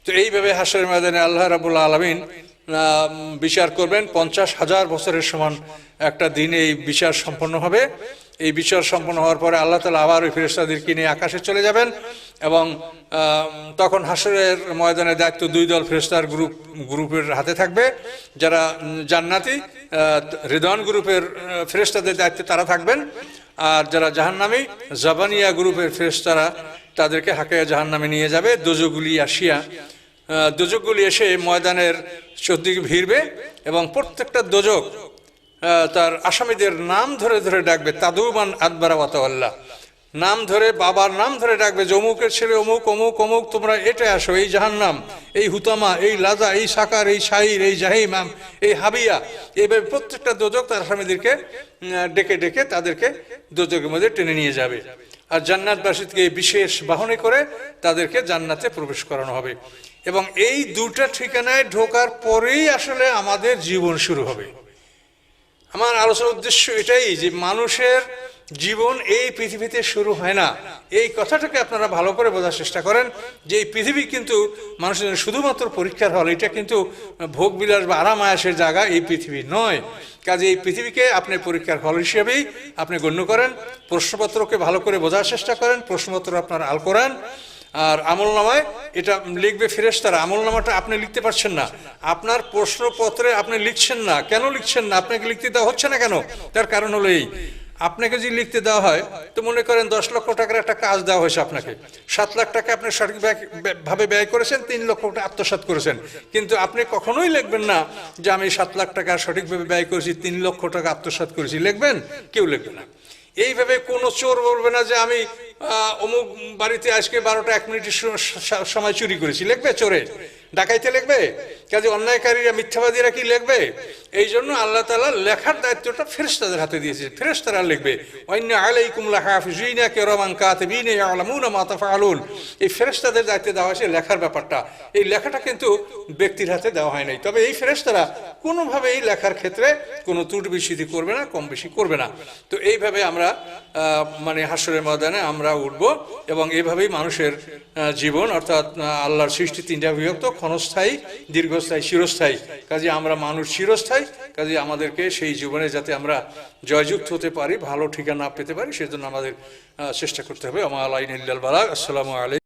A: তো এইভাবে হাসরের ময়দানে আল্লাহ রাব্বুল আলামিন বিচার করবেন। 50,000 বছরের সমান একটা দিন এই বিচার সম্পন্ন হবে। এই বিচার সম্পন্ন হওয়ার পরে আল্লাহ তাআলা আবার ওই ফেরেশতাদেরকে নিয়ে আকাশে চলে যাবেন এবং তখন হাসরের ময়দানে দায়িত্ব দুই দল ফেরেশতার গ্রুপের হাতে থাকবে। যারা জান্নাতি রিদওয়ান গ্রুপের ফেরেশতাদের দায়িত্বে তারা থাকবেন, আর যারা জাহান্নামী জাবানিয়া গ্রুপের ফেরেশতারা তাদেরকে হাকায়া জাহান্নামে নিয়ে যাবে। দোজকগুলি এসে ময়দানের চতুর্দিকে ভিড়বে এবং প্রত্যেকটা দোজক তার আসামিদের নাম ধরে ধরে ডাকবে, তাদুমান আদবারা ওয়া তাওয়াল্লা, নাম ধরে, বাবার নাম ধরে ডাকবে, অমুকের ছেলে অমুক অমুক অমুক, তোমরা এটা আসো, এই জাহান্নাম, এই হুতামা, এই লাজা, এই সাকার, এই শাহির, এই জাহিম, এই হাবিয়া। এইভাবে প্রত্যেকটা দোজক তার আসামিদেরকে ডেকে ডেকে তাদেরকে দোজকের মধ্যে টেনে নিয়ে যাবে। আর জান্নাতবাসীকে বিশেষ বাহনে করে তাদেরকে জান্নাতে প্রবেশ করানো হবে। এবং এই দুটা ঠিকানায় ঢোকার পরেই আসলে আমাদের জীবন শুরু হবে। আমার আলোচনার উদ্দেশ্য এটাই যে মানুষের জীবন এই পৃথিবীতে শুরু হয় না। এই কথাটাকে আপনারা ভালো করে বোঝার চেষ্টা করেন যে এই পৃথিবী কিন্তু মানুষের শুধুমাত্র পরীক্ষার হল, এটা কিন্তু ভোগ বিলাস বা আরাম আয়াসের জায়গা এই পৃথিবী নয়। কাজে এই পৃথিবীকে আপনি পরীক্ষার হল হিসেবেই আপনি গণ্য করেন। প্রশ্নপত্রকে ভালো করে বোঝার চেষ্টা করেন। প্রশ্নপত্র আপনার আল কোরআন, আর আমলনামায় এটা লিখবে ফেরেশতারা। আমলনামাটা আপনি লিখতে পারছেন না, আপনার প্রশ্নপত্রে আপনি লিখছেন না। কেন লিখছেন না? আপনাকে লিখতে দেওয়া হচ্ছে না কেন? তার কারণ হলো এই, আপনাকে যদি লিখতে দেওয়া হয় তো মনে করেন 10 লক্ষ টাকার একটা কাজ দেওয়া হয়েছে আপনাকে, 7 লাখ টাকা আপনি সঠিকভাবে ব্যয় করেছেন, 3 লক্ষ টাকা আত্মসাৎ করেছেন, কিন্তু আপনি কখনোই লিখবেন না যে আমি 7 লাখ টাকা সঠিকভাবে ব্যয় করেছি, 3 লক্ষ টাকা আত্মসাৎ করেছি। লিখবেন? কেউ লিখবে না। এইভাবে কোনো চোর বলবে না যে আমি অমুক বাড়িতে আজকে 12টা 1 মিনিটের সময় চুরি করেছি। লিখবে চোরে? ডাকাইতে লিখবে? কাজে অন্যায়কারীরা, মিথ্যাবাদীরা কি লিখবে? এই জন্য আল্লাহ তাআলা লেখার দায়িত্বটা ফেরেশতাদের হাতে দিয়েছে। ফেরেশতারা লিখবে। ওয়াইন্না আলাইকুম লাহাফিজিনা কিরামান কাতিবিনা ইয়ালামুনা মা তাফআলুন। এই ফেরেশতাদের দায়িত্ব দেওয়া হয়েছে লেখার ব্যাপারটা। এই লেখাটা কিন্তু ব্যক্তির হাতে দেওয়া হয় নাই। তবে এই ফেরেশতারা কোনোভাবেই লেখার ক্ষেত্রে কোনো ত্রুটি বিচ্যুতি করবে না, কম বেশি করবে না। তো এইভাবে আমরা মানে হাসরের ময়দানে আমরা উঠব এবং এইভাবেই মানুষের জীবন, অর্থাৎ আল্লাহর সৃষ্টি 3টা বিভক্ত: ক্ষণস্থায়ী, দীর্ঘস্থায়ী, চিরস্থায়ী। কাজে আমরা মানুষ চিরস্থায়ী। কাজে আমাদেরকে সেই জীবনে যাতে আমরা জয়যুক্ত হতে পারি, ভালো ঠিকানা পেতে পারি, সেজন্য আমাদের চেষ্টা করতে হবে। আমা আলাইনা ইল্লাল বালাগ। আসসালামু আলাইকুম।